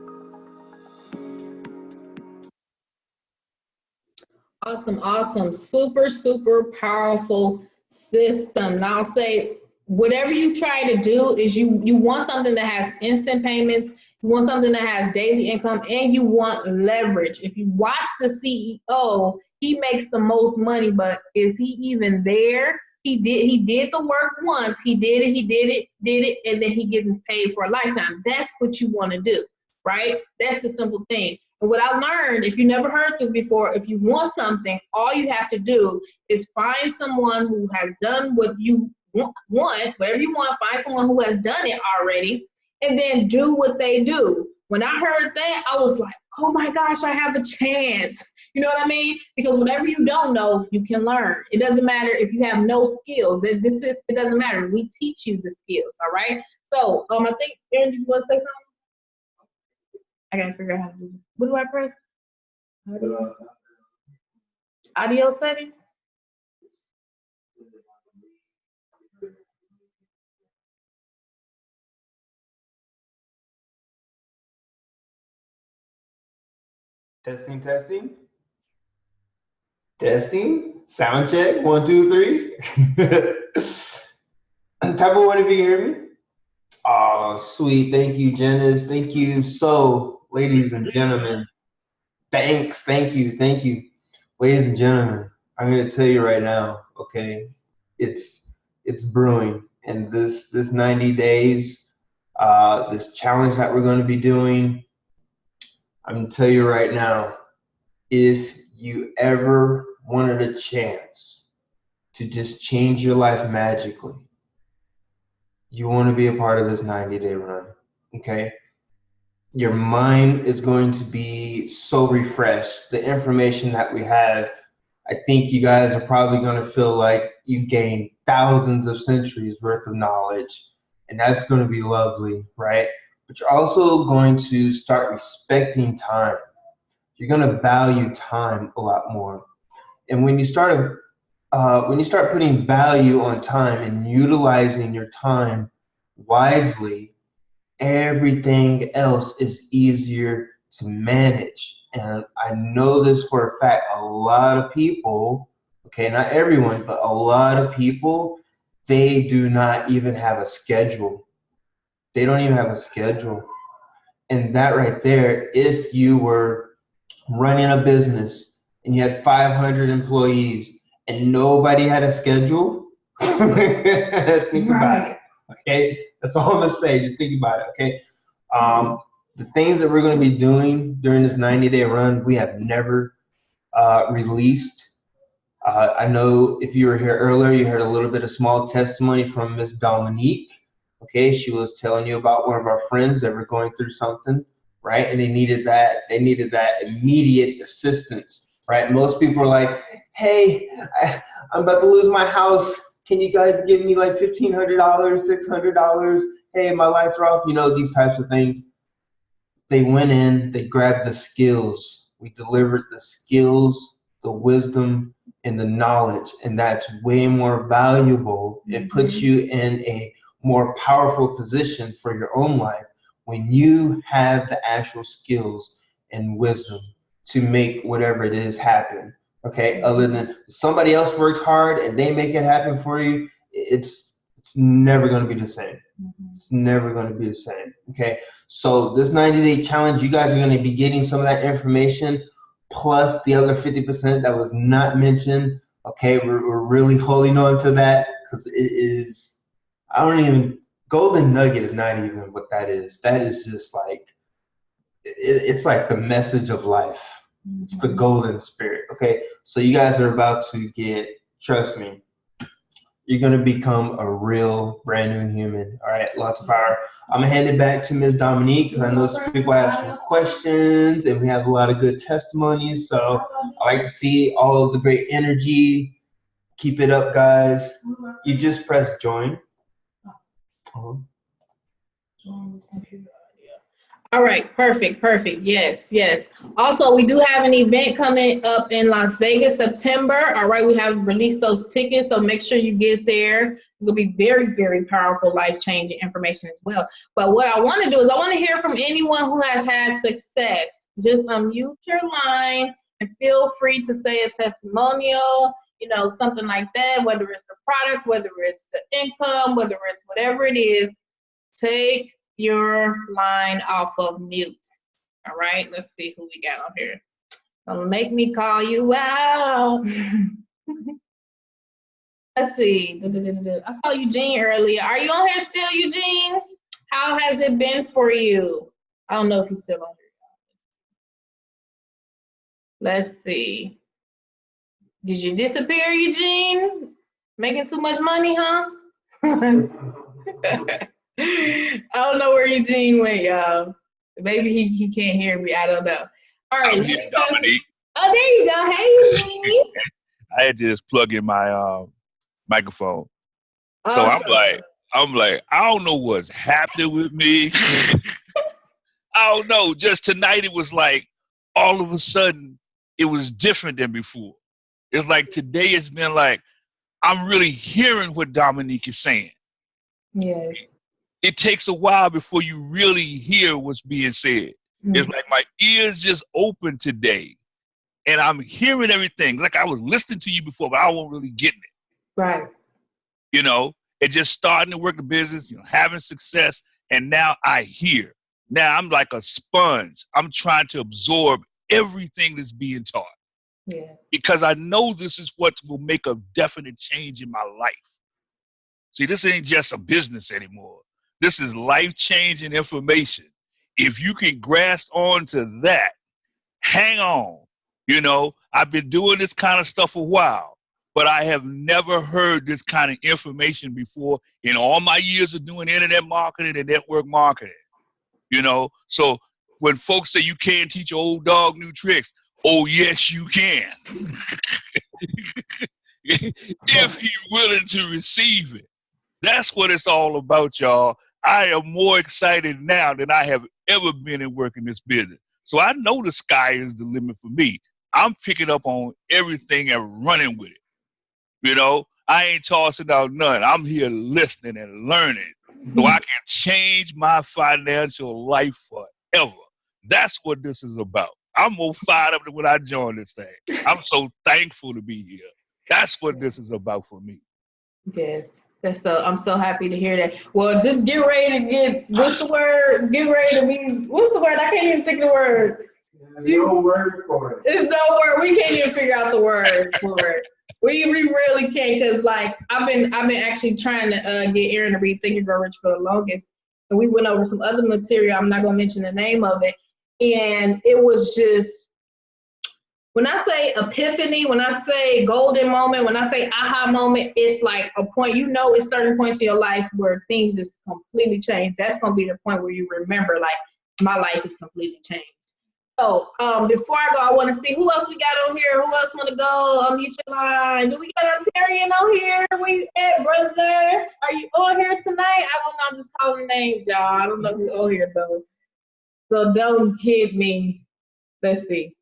Speaker 1: Awesome, awesome. Super, super powerful system. Now I'll say whatever you try to do is you want something that has instant payments, you want something that has daily income, and you want leverage. If you watch the CEO, he makes the most money, but is he even there? He did the work once, he did it, and then he gets paid for a lifetime. That's what you want to do, right? That's the simple thing. And what I learned, if you never heard this before, if you want something, all you have to do is find someone who has done what you want, whatever you want, find someone who has done it already, and then do what they do. When I heard that, I was like, oh my gosh, I have a chance. You know what I mean? Because whatever you don't know, you can learn. It doesn't matter if you have no skills. It doesn't matter. We teach you the skills, all right? So I think, Aaron, did you want to say something? I gotta figure out how to do this. What do I press? Audio settings?
Speaker 3: Testing, testing. Testing. Sound check. 1, 2, 3. Type of one if you hear me. Oh, sweet. Thank you, Janice. Thank you. So, ladies and gentlemen, thanks. Thank you. Thank you. Ladies and gentlemen, I'm going to tell you right now, okay, it's brewing. And this 90 days, this challenge that we're going to be doing, I'm going to tell you right now, if you ever wanted a chance to just change your life magically, you want to be a part of this 90-day run, okay? Your mind is going to be so refreshed. The information that we have, I think you guys are probably going to feel like you gained thousands of centuries worth of knowledge, and that's going to be lovely, right? But you're also going to start respecting time. You're going to value time a lot more. And when you start putting value on time and utilizing your time wisely, everything else is easier to manage. And I know this for a fact, a lot of people, okay, not everyone, but a lot of people, they do not even have a schedule. They don't even have a schedule. And that right there, if you were running a business and you had 500 employees and nobody had a schedule, think about it, okay? That's all I'm gonna say, just think about it, okay? The things that we're gonna be doing during this 90-day run, we have never released. I know if you were here earlier, you heard a little bit of small testimony from Miss Dominique, okay? She was telling you about one of our friends that were going through something, right? And they needed that immediate assistance, right? Most people are like, hey, I'm about to lose my house. Can you guys give me like $1,500, $600? Hey, my lights are off, you know, these types of things. They went in, they grabbed the skills. We delivered the skills, the wisdom, and the knowledge, and that's way more valuable. It puts you in a more powerful position for your own life when you have the actual skills and wisdom to make whatever it is happen. Okay, other than somebody else works hard and they make it happen for you, it's never going to be the same. It's never going to be the same. Okay, so this 90-day challenge, you guys are going to be getting some of that information plus the other 50% that was not mentioned. Okay, we're really holding on to that because it is, I don't even, golden nugget is not even what that is. That is just like, it's like the message of life. It's the golden spirit. Okay, so you guys are about to get, trust me, you're going to become a real brand new human. All right, lots of power. I'm going to hand it back to Ms. Dominique because I know some people have some questions and we have a lot of good testimonies. So I like to see all of the great energy. Keep it up, guys. You just press join.
Speaker 1: All right, perfect. Yes. Also, we do have an event coming up in Las Vegas, September. All right, we have released those tickets, so make sure you get there. It's gonna be very, very powerful, life-changing information as well. But what I want to do is I want to hear from anyone who has had success. Just unmute your line and feel free to say a testimonial, something like that, whether it's the product, whether it's the income, whether it's whatever it is. Take your line off of mute. All right, let's see who we got on here. Don't make me call you out. Let's see. I saw Eugene earlier. Are you on here still, Eugene? How has it been for you? I don't know if he's still on here. Let's see. Did you disappear, Eugene? Making too much money, huh? I don't know where Eugene went, y'all. Maybe he can't hear me. I don't know. All right.
Speaker 4: I'm here, Dominique.
Speaker 1: Oh, there you go. Hey, Eugene.
Speaker 4: I had to just plug in my microphone. So I'm like, I don't know what's happening with me. I don't know. Just tonight, it was like all of a sudden, it was different than before. It's like today it's been like, I'm really hearing what Dominique is saying.
Speaker 1: Yes.
Speaker 4: It takes a while before you really hear what's being said. Mm-hmm. It's like my ears just opened today and I'm hearing everything. Like I was listening to you before, but I wasn't really getting it.
Speaker 1: Right.
Speaker 4: It just starting to work the business, having success. And now I hear. Now I'm like a sponge. I'm trying to absorb everything that's being taught.
Speaker 1: Yeah.
Speaker 4: Because I know this is what will make a definite change in my life. See, this ain't just a business anymore. This is life-changing information. If you can grasp on to that, hang on. I've been doing this kind of stuff a while, but I have never heard this kind of information before in all my years of doing internet marketing and network marketing. So when folks say you can't teach an old dog new tricks, oh, yes, you can. If you're willing to receive it. That's what it's all about, y'all. I am more excited now than I have ever been in working this business. So I know the sky is the limit for me. I'm picking up on everything and running with it. I ain't tossing out none. I'm here listening and learning so I can change my financial life forever. That's what this is about. I'm more fired up than when I joined this thing. I'm so thankful to be here. That's what this is about for me.
Speaker 1: Yes. I'm so happy to hear that. Well, just get ready to what's the word? Get ready to be, what's the word? I can't even think of the word.
Speaker 3: There's no word for it.
Speaker 1: There's no word. We can't even figure out the word for it. We really can't, because I've been actually trying to get Aaron to read Think and Grow Rich for the longest. And we went over some other material. I'm not going to mention the name of it. And it was just, when I say epiphany, when I say golden moment, when I say aha moment, it's like a point, it's certain points in your life where things just completely change. That's going to be the point where you remember, like, my life is completely changed. So before I go, I want to see who else we got on here. Who else want to go? Unmute your line. Do we got Ontarian on here? Brother? Are you on here tonight? I don't know. I'm just calling names, y'all. I don't know who's on here, though. So don't hit me. Let's see.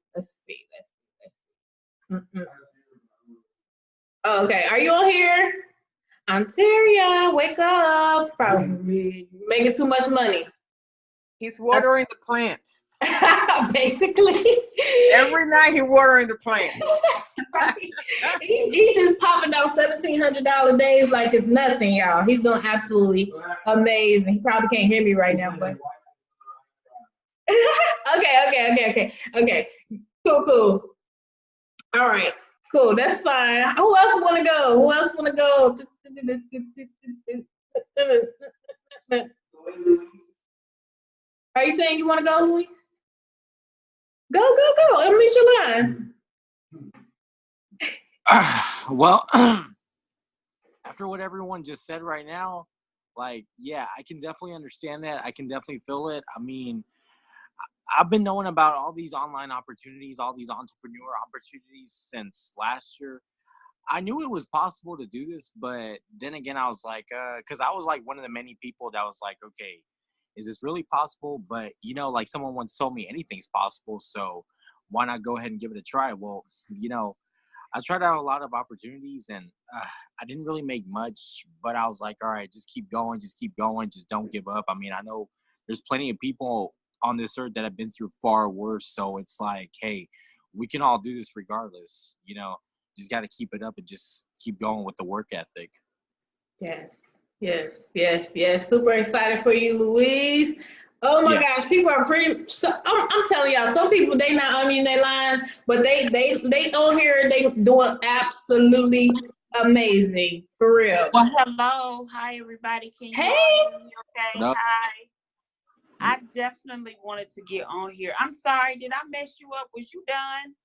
Speaker 1: Oh, okay, are you on here? Ontario, wake up. Probably making too much money.
Speaker 5: He's watering the plants.
Speaker 1: Basically.
Speaker 5: Every night he's watering the plants.
Speaker 1: he just popping out $1,700 days like it's nothing, y'all. He's doing absolutely amazing. He probably can't hear me right now, but. Okay. Cool. All right. Cool. That's fine. Who else want to go? Are you saying you want to go, Louise? Go. Let me your line.
Speaker 6: Well, after what everyone just said right now, like, yeah, I can definitely understand that. I can definitely feel it. I mean, I've been knowing about all these online opportunities, all these entrepreneur opportunities since last year. I knew it was possible to do this, but then again, I was like, because I was like one of the many people that was like, okay, is this really possible? But, you know, like someone once told me anything's possible, so why not go ahead and give it a try? Well, you know, I tried out a lot of opportunities, and I didn't really make much, but I was like, all right, just keep going, just don't give up. I mean, I know there's plenty of people on this earth that have been through far worse, so it's like, hey, we can all do this regardless, you know. Just got to keep it up and just keep going with the work ethic.
Speaker 1: Yes. Super excited for you, Louise. Oh my gosh, people are pretty. So, I'm telling y'all, some people they not unmuting their lines, but they on here. They doing absolutely amazing for real.
Speaker 7: Well, hello, hi everybody. Can you
Speaker 1: Hey.
Speaker 7: hear me? Okay, hi. I definitely wanted to get on here. I'm sorry, did I mess you up? Was you done?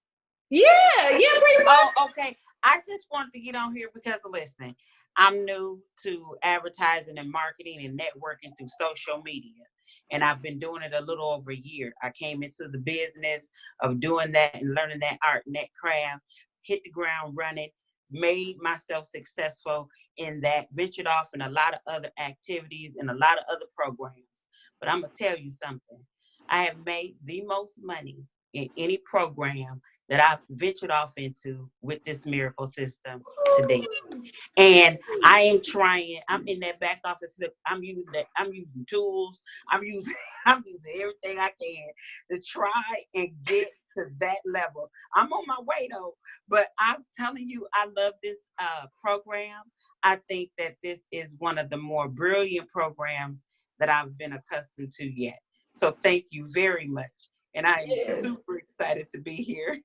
Speaker 1: Yeah, pretty much.
Speaker 7: Oh, okay. I just wanted to get on here because, listen, I'm new to advertising and marketing and networking through social media. And I've been doing it a little over a year. I came into the business of doing that and learning that art and that craft, hit the ground running, made myself successful in that, ventured off in a lot of other activities and a lot of other programs. But I'm going to tell you something. I have made the most money in any program that I've ventured off into with this miracle system today. And I am trying, I'm in that back office, look, I'm using tools, I'm using everything I can to try and get to that level. I'm on my way though, but I'm telling you, I love this program. I think that this is one of the more brilliant programs that I've been accustomed to yet. So thank you very much. And I am super excited to be here.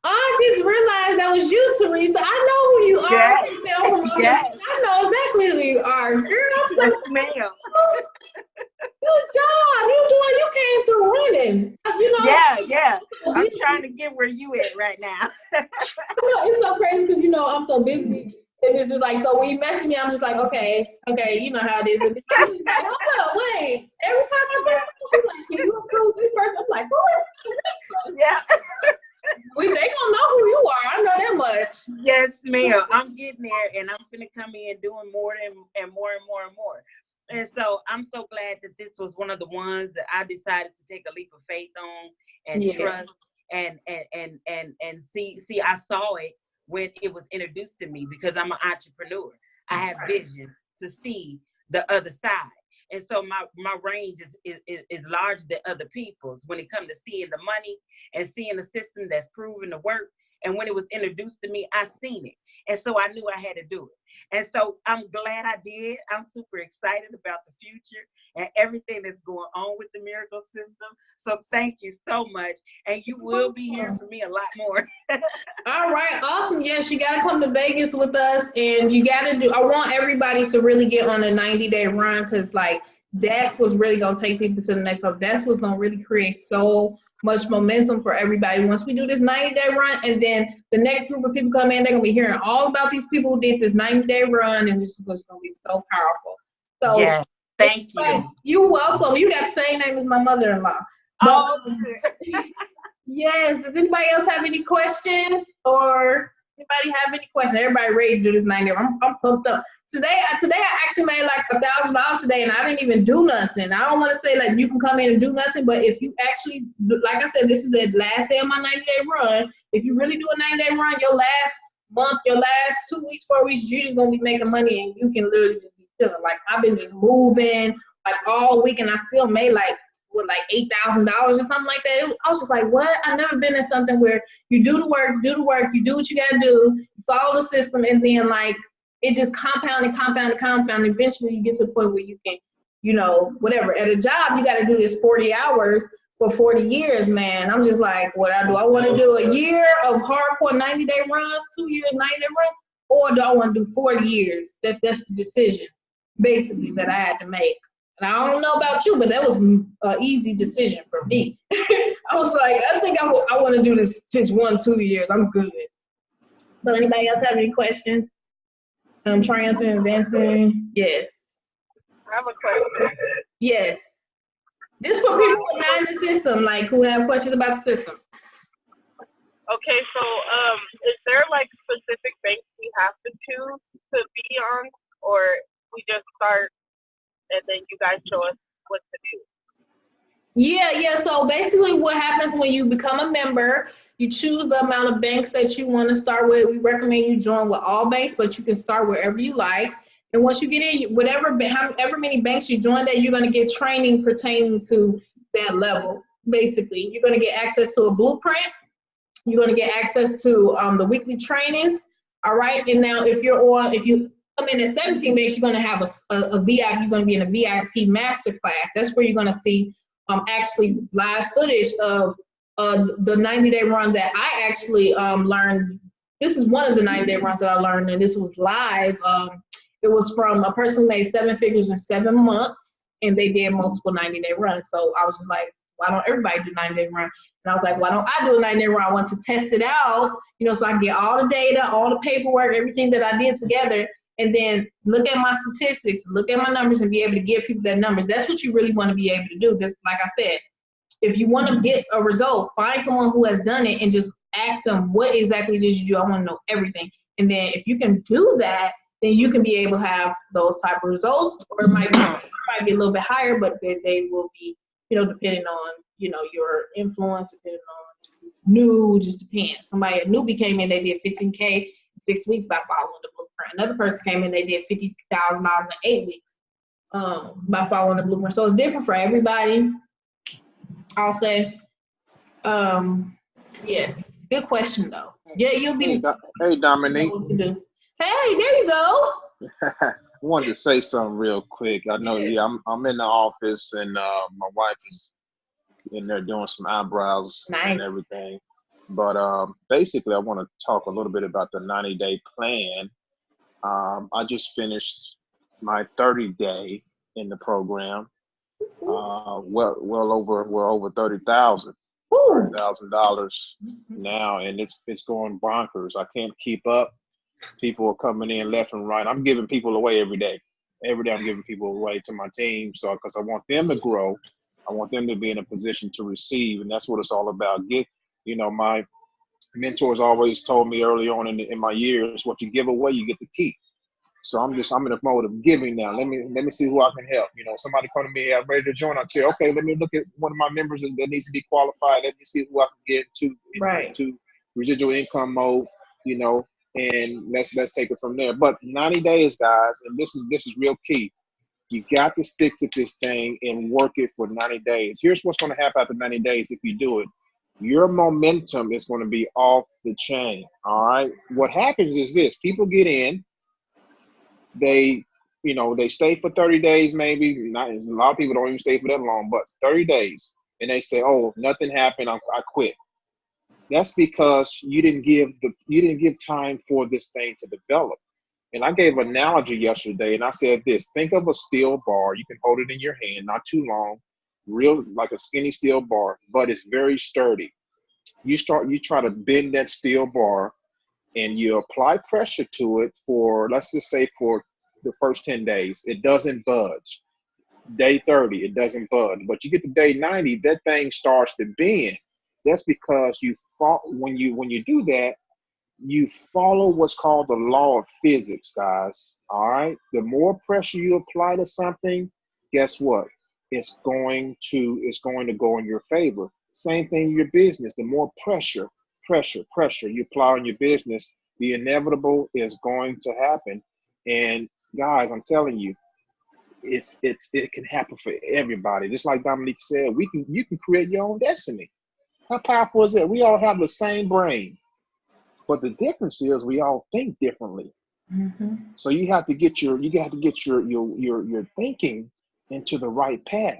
Speaker 1: I just realized that was you, Teresa. I know who you are.
Speaker 7: Yes.
Speaker 1: I can tell from I know exactly who you are. Girl, I'm
Speaker 7: Yes,
Speaker 1: so
Speaker 7: ma'am.
Speaker 1: good job. You came through running. You know?
Speaker 7: Yeah. I'm trying to get where you at right now.
Speaker 1: I know, it's so crazy because, you know, I'm so busy. And it's just like, so when you message me, I'm just like, okay, you know how it is. And then she's like, hold up, wait. Every time I text her, she's like, can you approve this person? I'm like, who is this?
Speaker 7: Yeah.
Speaker 1: They gonna know who you are. I know that much.
Speaker 7: Yes, ma'am. I'm getting there, and I'm gonna come in doing more and more. And so I'm so glad that this was one of the ones that I decided to take a leap of faith on and trust and see. I saw it when it was introduced to me because I'm an entrepreneur. I have vision to see the other side. And so my range is larger than other people's when it comes to seeing the money and seeing a system that's proven to work. And when it was introduced to me, I seen it. And so I knew I had to do it. And so I'm glad I did. I'm super excited about the future and everything that's going on with the miracle system. So thank you so much. And you will be hearing from me a lot more.
Speaker 1: All right, awesome. Yes, you got to come to Vegas with us, and you got to do, I want everybody to really get on a 90-day run, because like that's what's really going to take people to the next level. That's what's going to really create so much momentum for everybody. Once we do this 90-day run, and then the next group of people come in, they're going to be hearing all about these people who did this 90-day run, and it's going to be so powerful. So
Speaker 7: yeah, thank you.
Speaker 1: You're welcome. You got the same name as my mother-in-law.
Speaker 7: Oh,
Speaker 1: yes. Does anybody else have any questions, or anybody have any questions? Everybody ready to do this 90-day. I'm pumped up. Today I actually made like $1,000 today, and I didn't even do nothing. I don't want to say like you can come in and do nothing, but if you actually, like I said, this is the last day of my 90-day run. If you really do a 90-day run, your last month, your last 2 weeks, 4 weeks, you're just gonna be making money, and you can literally just be chilling. Like I've been just moving like all week, and I still made like $8,000 or something like that. I was just like, what? I've never been in something where you do the work, you do what you gotta do, you follow the system, and then like it just compounded. Eventually you get to the point where you can, you know, whatever. At a job, you gotta do this 40 hours for 40 years, man. I'm just like, what I do? I want to do a year of hardcore 90-day runs, 2 years 90-day run, or do I want to do 40 years? That's the decision, basically, that I had to make. And I don't know about you, but that was an easy decision for me. I was like, I think I want to do this just 1-2 years. I'm good. So anybody else have any questions? Triumphant Advancing. Yes.
Speaker 8: I have a question.
Speaker 1: Yes. This for people who are not in the system, like who have questions about the system.
Speaker 8: Okay, so is there like specific banks we have to choose to be on, or we just start and then you guys show us what to do?
Speaker 1: Yeah. So basically what happens when you become a member, you choose the amount of banks that you want to start with. We recommend you join with all banks, but you can start wherever you like. And once you get in, however many banks you join that, you're going to get training pertaining to that level. Basically, you're going to get access to a blueprint. You're going to get access to the weekly trainings. All right. And now if you come in at 17 banks, you're going to have a VIP. You're going to be in a VIP master class. That's where you're going to see actually live footage of the 90-day run that I actually learned. This is one of the 90-day runs that I learned, and this was live. It was from a person who made 7 figures in 7 months, and they did multiple 90-day runs. So I was just like, why don't everybody do 90-day run? And I was like, why don't I do a 90-day run? I want to test it out, so I can get all the data, all the paperwork, everything that I did together, and then look at my statistics, look at my numbers, and be able to give people their numbers. That's what you really want to be able to do. This, like I said, if you want to get a result, find someone who has done it and just ask them, what exactly did you do? I want to know everything. And then if you can do that, then you can be able to have those type of results, or it might be a little bit higher, but they will be, depending on, your influence, depending on just depends. A newbie came in, they did 15K in 6 weeks by following the blueprint. Another person came in, they did $50,000 in 8 weeks by following the blueprint. So it's different for everybody, I'll say. Yes, good question though. Yeah, you'll be.
Speaker 9: Hey, Dominique.
Speaker 1: What to do. Hey, there you go.
Speaker 9: I wanted to say something real quick. I know, I'm in the office, and my wife is in there doing some eyebrows and everything. But basically, I want to talk a little bit about the 90-day plan. I just finished my 30-day in the program. Well over $30,000 now, and it's going bonkers. I can't keep up. People are coming in left and right. I'm giving people away every day. Every day I'm giving people away to my team, so because I want them to grow, I want them to be in a position to receive, and that's what it's all about. My mentors always told me early on in my years, what you give away, you get to keep. So I'm in a mode of giving now. Let me see who I can help. Somebody come to me, I'm ready to join. I tell you, okay, let me look at one of my members that needs to be qualified. Let me see who I can get into residual income mode, and let's take it from there. But 90 days, guys, and this is real key. You got to stick to this thing and work it for 90 days. Here's what's going to happen after 90 days if you do it. Your momentum is going to be off the chain. All right. What happens is this: people get in. They stay for 30 days, maybe. Not a lot of people don't even stay for that long, but 30 days, and they say, "Oh, nothing happened. I quit." That's because you didn't give time for this thing to develop. And I gave an analogy yesterday, and I said this: think of a steel bar. You can hold it in your hand, not too long, real like a skinny steel bar, but it's very sturdy. You try to bend that steel bar, and you apply pressure to it for, let's just say, for the first 10 days. It doesn't budge. Day 30, it doesn't budge. But you get to day 90, that thing starts to bend. That's because when you do that, you follow what's called the law of physics, guys. All right. The more pressure you apply to something, guess what? It's going to go in your favor. Same thing in your business. The more pressure you apply on your business, the inevitable is going to happen. And guys, I'm telling you, it can happen for everybody. Just like Dominique said, you can create your own destiny. How powerful is that? We all have the same brain, but the difference is we all think differently. Mm-hmm. So you have to get your thinking into the right path.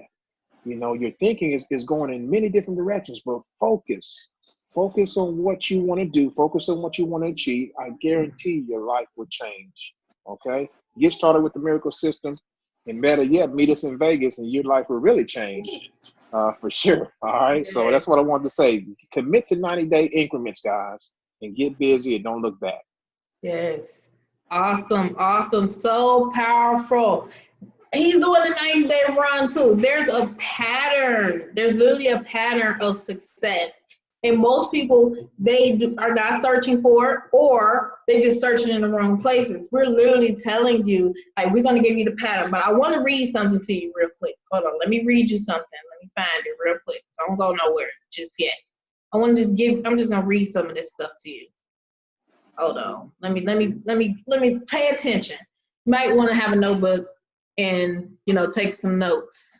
Speaker 9: Your thinking is going in many different directions, but focus on what you want to do. Focus on what you want to achieve. I guarantee your life will change. Okay. Get started with the Miracle System, and better yet, meet us in Vegas, and your life will really change. For sure. All right. So that's what I wanted to say. Commit to 90-day increments, guys, and get busy and don't look back.
Speaker 1: Yes. Awesome, awesome, so powerful. He's doing the 90-day run too. There's a pattern. There's literally a pattern of success. And most people, are not searching for it, or they just searching in the wrong places. We're literally telling you, like, we're going to give you the pattern. But I want to read something to you real quick. Hold on. Let me read you something. Let me find it real quick. Don't go nowhere just yet. I'm just going to read some of this stuff to you. Hold on. Let me pay attention. You might want to have a notebook and, take some notes.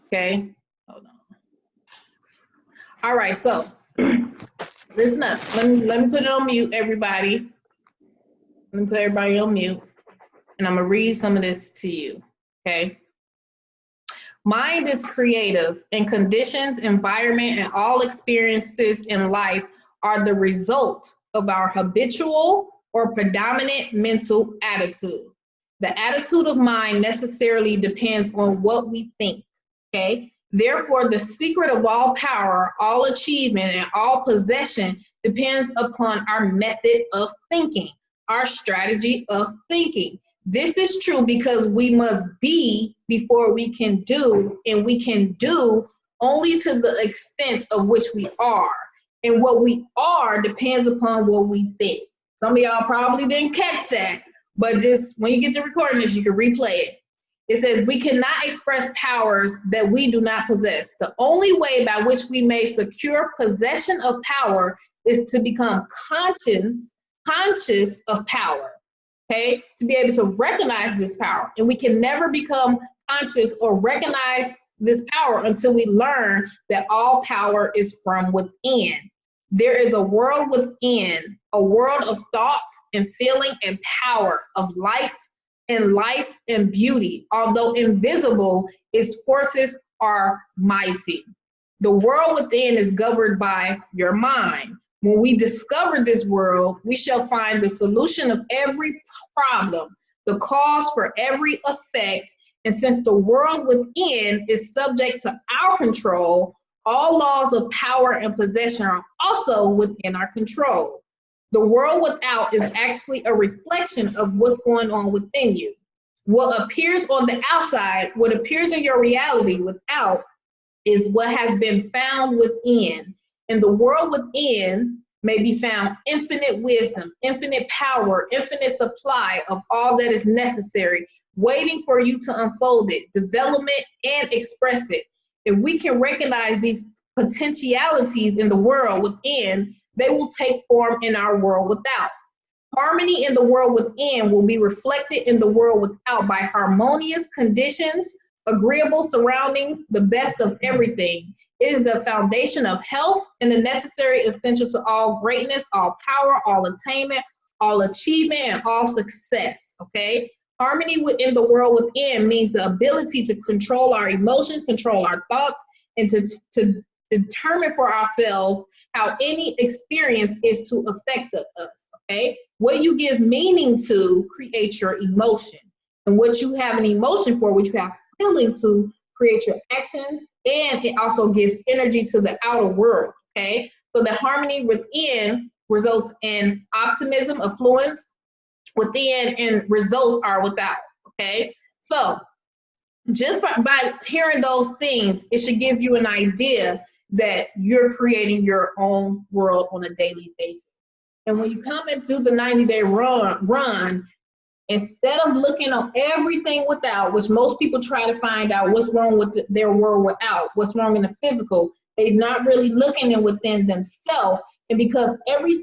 Speaker 1: Okay? Hold on. All right, so listen up. Let me put it on mute, everybody. Let me put everybody on mute, and I'm gonna read some of this to you, okay? Mind is creative, and conditions, environment, and all experiences in life are the result of our habitual or predominant mental attitude. The attitude of mind necessarily depends on what we think, okay? Therefore, the secret of all power, all achievement, and all possession depends upon our method of thinking, our strategy of thinking. This is true because we must be before we can do, and we can do only to the extent of which we are. And what we are depends upon what we think. Some of y'all probably didn't catch that, but just when you get the recording this, you can replay it. It says, we cannot express powers that we do not possess. The only way by which we may secure possession of power is to become conscious of power, okay? To be able to recognize this power. And we can never become conscious or recognize this power until we learn that all power is from within. There is a world within, a world of thoughts and feeling and power, of light and life and beauty. Although invisible, its forces are mighty. The world within is governed by your mind. When we discover this world, we shall find the solution of every problem, the cause for every effect. And since the world within is subject to our control, all laws of power and possession are also within our control. The world without is actually a reflection of what's going on within you. What appears on the outside, what appears in your reality without, is what has been found within. In the world within may be found infinite wisdom, infinite power, infinite supply of all that is necessary, waiting for you to unfold it, develop it, and express it. If we can recognize these potentialities in the world within, they will take form in our world without. Harmony in the world within will be reflected in the world without by harmonious conditions, agreeable surroundings, the best of everything. It is the foundation of health and the necessary essential to all greatness, all power, all attainment, all achievement, and all success, okay? Harmony within the world within means the ability to control our emotions, control our thoughts, and to determine for ourselves how any experience is to affect us, okay? What you give meaning to creates your emotion. And what you have an emotion for, what you have feeling to, create your action, and it also gives energy to the outer world, okay? So the harmony within results in optimism, affluence within, and results are without, okay? So just by hearing those things, it should give you an idea that you're creating your own world on a daily basis. And when you come into the 90-day run, instead of looking on everything without, which most people try to find out what's wrong with their world without, what's wrong in the physical, they're not really looking in within themselves. And because every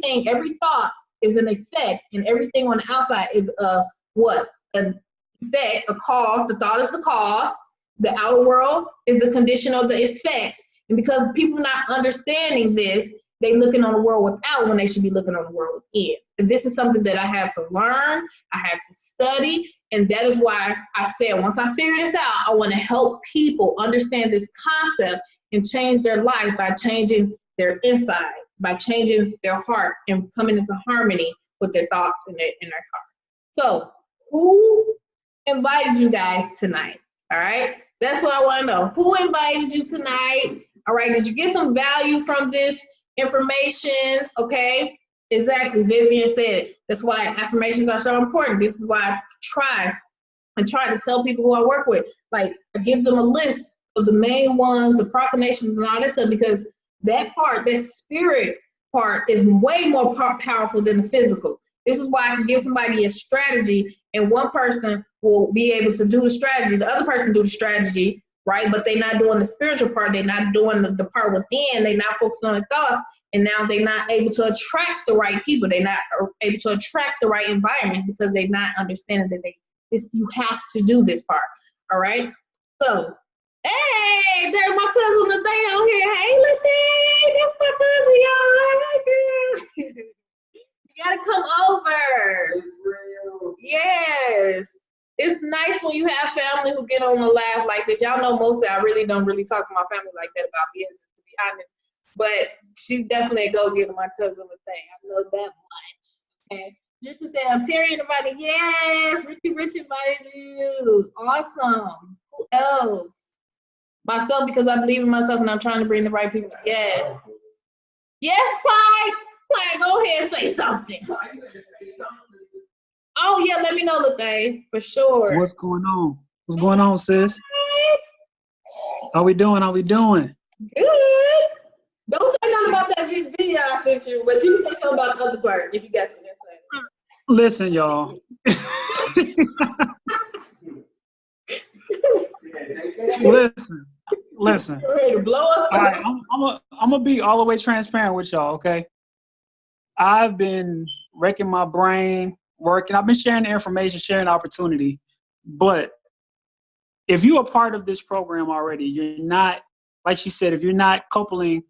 Speaker 1: thought is an effect, and everything on the outside is an effect, a cause. The thought is the cause. The outer world is the condition of the effect. And because people not understanding this, they looking on the world without when they should be looking on the world within. And this is something that I had to learn, I had to study, and that is why I said, once I figure this out, I want to help people understand this concept and change their life by changing their inside, by changing their heart and coming into harmony with their thoughts and their heart. So who invited you guys tonight? All right, that's what I want to know. Who invited you tonight? All right, did you get some value from this information? Okay, Exactly. Vivian said it. That's why affirmations are so important. This is why I try to tell people who I work with, like, I give them a list of the main ones, the proclamations and all that stuff, because that part, that spirit part, is way more powerful than the physical. This is why I can give somebody a strategy, and one person will be able to do the strategy, the other person do the strategy, right? But they're not doing the spiritual part. They're not doing the part within. They're not focused on their thoughts. And now they're not able to attract the right people. They're not able to attract the right environments because they're not understanding that you have to do this part. All right. So, hey, there's my cousin Lethea on here. Hey, Lethea, that's my cousin, y'all. Hey, girl. You gotta come over.
Speaker 3: It's real.
Speaker 1: Yes. It's nice when you have family who get on the laugh like this. Y'all know mostly I really don't talk to my family like that about business, to be honest. But she's definitely a go-getter, my cousin Lethea. I know that much. Okay. Just to say, I'm Terry invited. Yes, Rich invited you. Awesome. Who else? Myself, because I believe in myself and I'm trying to bring the right people. Yes. Yes, Clyde. Clyde, go ahead and say something. Oh, yeah, let me know, Lethea, for sure.
Speaker 10: What's going on? What's going on, sis? How we doing?
Speaker 1: Good. Don't say nothing about that video I sent you, but you can say something about the other part if you got something to say.
Speaker 10: Listen, y'all. Listen.
Speaker 1: You're ready to blow us
Speaker 10: All right, I'm gonna be all the way transparent with y'all, okay? I've been wrecking my brain, working. I've been sharing the information, sharing the opportunity. But if you're a part of this program already, you're not, like she said, if you're not coupling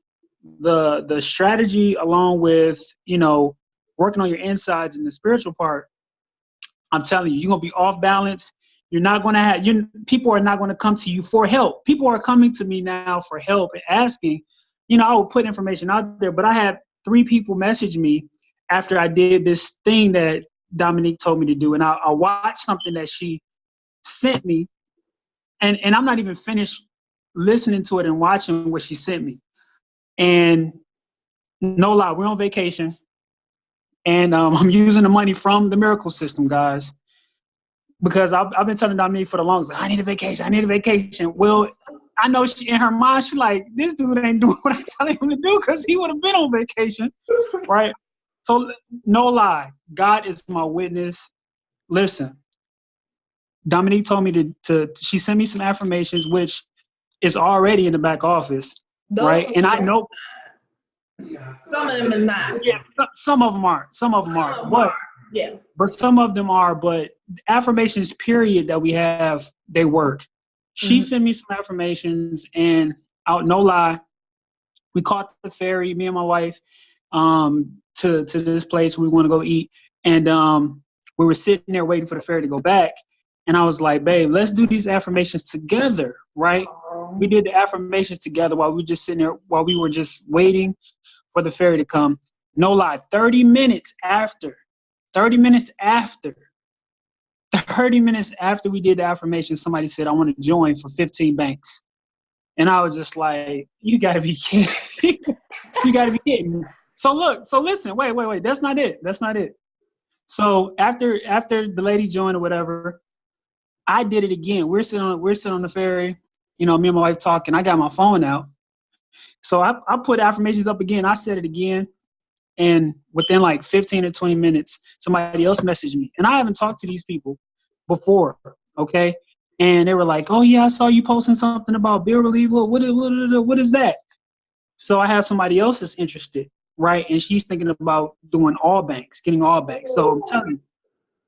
Speaker 10: the strategy along with, working on your insides and the spiritual part, I'm telling you, you're going to be off balance. You're not going to have, people are not going to come to you for help. People are coming to me now for help and asking, I will put information out there, but I had 3 people message me after I did this thing that Dominique told me to do. And I watched something that she sent me, and I'm not even finished listening to it and watching what she sent me. And no lie, we're on vacation. And I'm using the money from the Miracle System, guys, because I've been telling Dominique for the longest, I need a vacation. Well, I know she, in her mind, she's like, this dude ain't doing what I'm telling him to do because he would have been on vacation, right? So no lie, God is my witness. Listen, Dominique told me she sent me some affirmations, which is already in the back office, right? And I know
Speaker 1: some of them are not.
Speaker 10: Yeah, some of them aren't. But some of them are. But affirmations, period, that we have, they work. She sent me some affirmations, and no lie, we caught the ferry, me and my wife, to this place we want to go eat, and we were sitting there waiting for the ferry to go back, and I was like, babe, let's do these affirmations together, right? We did the affirmations together while we were just sitting there, while we were just waiting for the ferry to come. No lie, 30 minutes after we did the affirmation, somebody said, I want to join for 15 banks. And I was just like, you got to be kidding. You got to be kidding. So listen, wait. That's not it. So after the lady joined or whatever, I did it again. We're sitting on the ferry, me and my wife talking. I got my phone out. So I put affirmations up again. I said it again. And within like 15 or 20 minutes, somebody else messaged me. And I haven't talked to these people before, okay? And they were like, oh, yeah, I saw you posting something about bill relief. What is that? So I have somebody else that's interested, right? And she's thinking about doing all banks, getting all banks. So I'm telling you,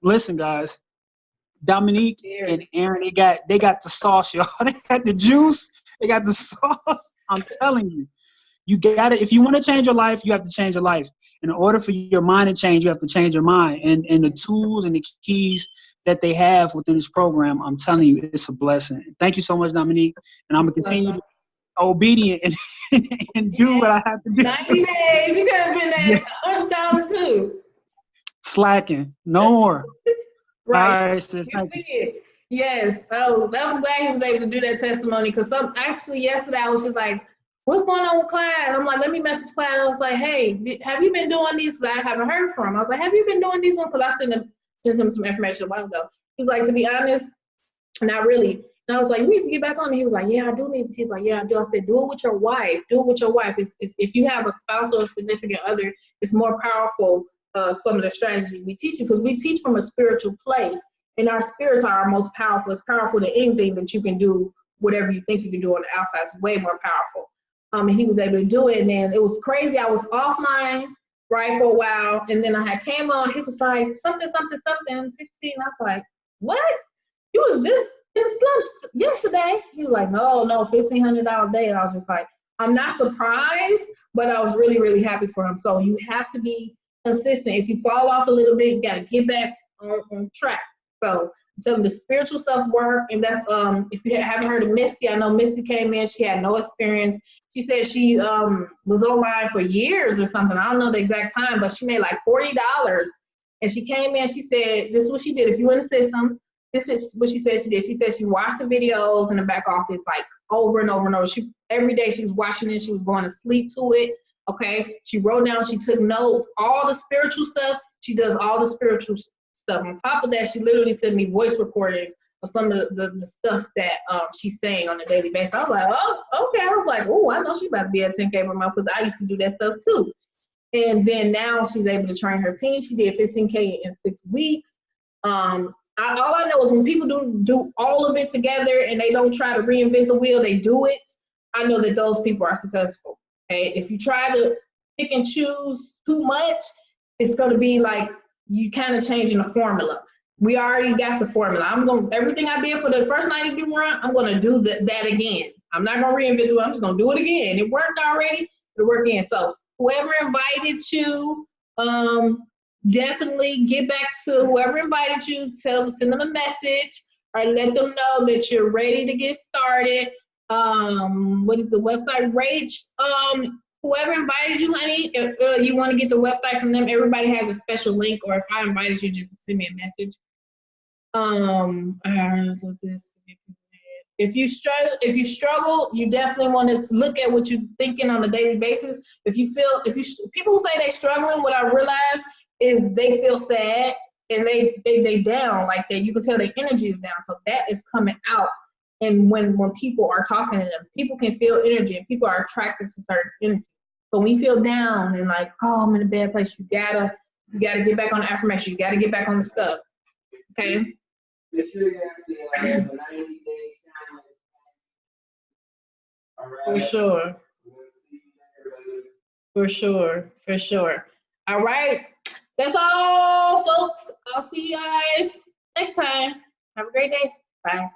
Speaker 10: listen, guys, Dominique and Aaron, they got the sauce, y'all. They got the juice. They got the sauce. I'm telling you. You got it. If you want to change your life, you have to change your life. In order for your mind to change, you have to change your mind. And the tools and the keys that they have within this program, I'm telling you, it's a blessing. Thank you so much, Dominique. And I'm going to continue to be obedient and do what I have to do.
Speaker 1: 90 days. You could have been there $100 too.
Speaker 10: Slacking. No more.
Speaker 1: Right.
Speaker 10: All right, sis. Thank you.
Speaker 1: Yes. Oh, I'm glad he was able to do that testimony, because yesterday I was just like, what's going on with Clyde? I'm like, let me message Clyde. I was like, hey, have you been doing these? That I haven't heard from. I was like, have you been doing these ones? Because I sent him some information a while ago. He was like, to be honest, not really. And I was like, you need to get back on. And he was like, yeah, I do need to. He's like, yeah, I do. I said, do it with your wife. Do it with your wife. It's, if you have a spouse or a significant other, it's more powerful, some of the strategies we teach you, because we teach from a spiritual place. And our spirits are our most powerful. It's powerful than anything that you can do, whatever you think you can do on the outside. It's way more powerful. And he was able to do it. And then it was crazy. I was offline, right, for a while. And then I had came on. He was like, something, 15. I was like, what? You was just in slumps yesterday. He was like, no, $1,500 a day. And I was just like, I'm not surprised, but I was really, really happy for him. So you have to be consistent. If you fall off a little bit, you got to get back on track. So tell them the spiritual stuff work. And that's, if you haven't heard of Misty, I know Misty came in, she had no experience. She said she was online for years or something. I don't know the exact time, but she made like $40. And she came in, she said, this is what she did. If you in the system, this is what she said she did. She said she watched the videos in the back office like over and over and over. Every day she was watching it. She was going to sleep to it. Okay. She wrote down, she took notes, all the spiritual stuff. She does all the spiritual stuff. On top of that, she literally sent me voice recordings of some of the stuff that she's saying on a daily basis. I was like, oh, okay. I was like, oh, I know she's about to be at 10K per month, because I used to do that stuff too. And then now she's able to train her team. She did 15K in 6 weeks. All I know is when people do all of it together and they don't try to reinvent the wheel, they do it. I know that those people are successful. Okay, if you try to pick and choose too much, it's going to be like you kind of changing the formula. We already got the formula. Everything I did for the first 90 run, I'm going to do that again. I'm not going to reinvent the wheel. I'm just going to do it again. It worked already. It'll work again. So whoever invited you, definitely get back to whoever invited you, send them a message, or let them know that you're ready to get started. What is the website? Rach, whoever invited you, honey, if you want to get the website from them, everybody has a special link, or if I invited you, just send me a message. If you struggle, you definitely want to look at what you're thinking on a daily basis. People who say they're struggling, what I realize is they feel sad and they down, like that. You can tell their energy is down. So that is coming out. And when people are talking to them, people can feel energy, and people are attracted to certain energy. So when you feel down and like, oh, I'm in a bad place, you gotta get back on the affirmation. You gotta get back on the stuff. Okay.
Speaker 3: The 90-day challenge. All right.
Speaker 1: For sure. All right. That's all, folks. I'll see you guys next time. Have a great day. Bye.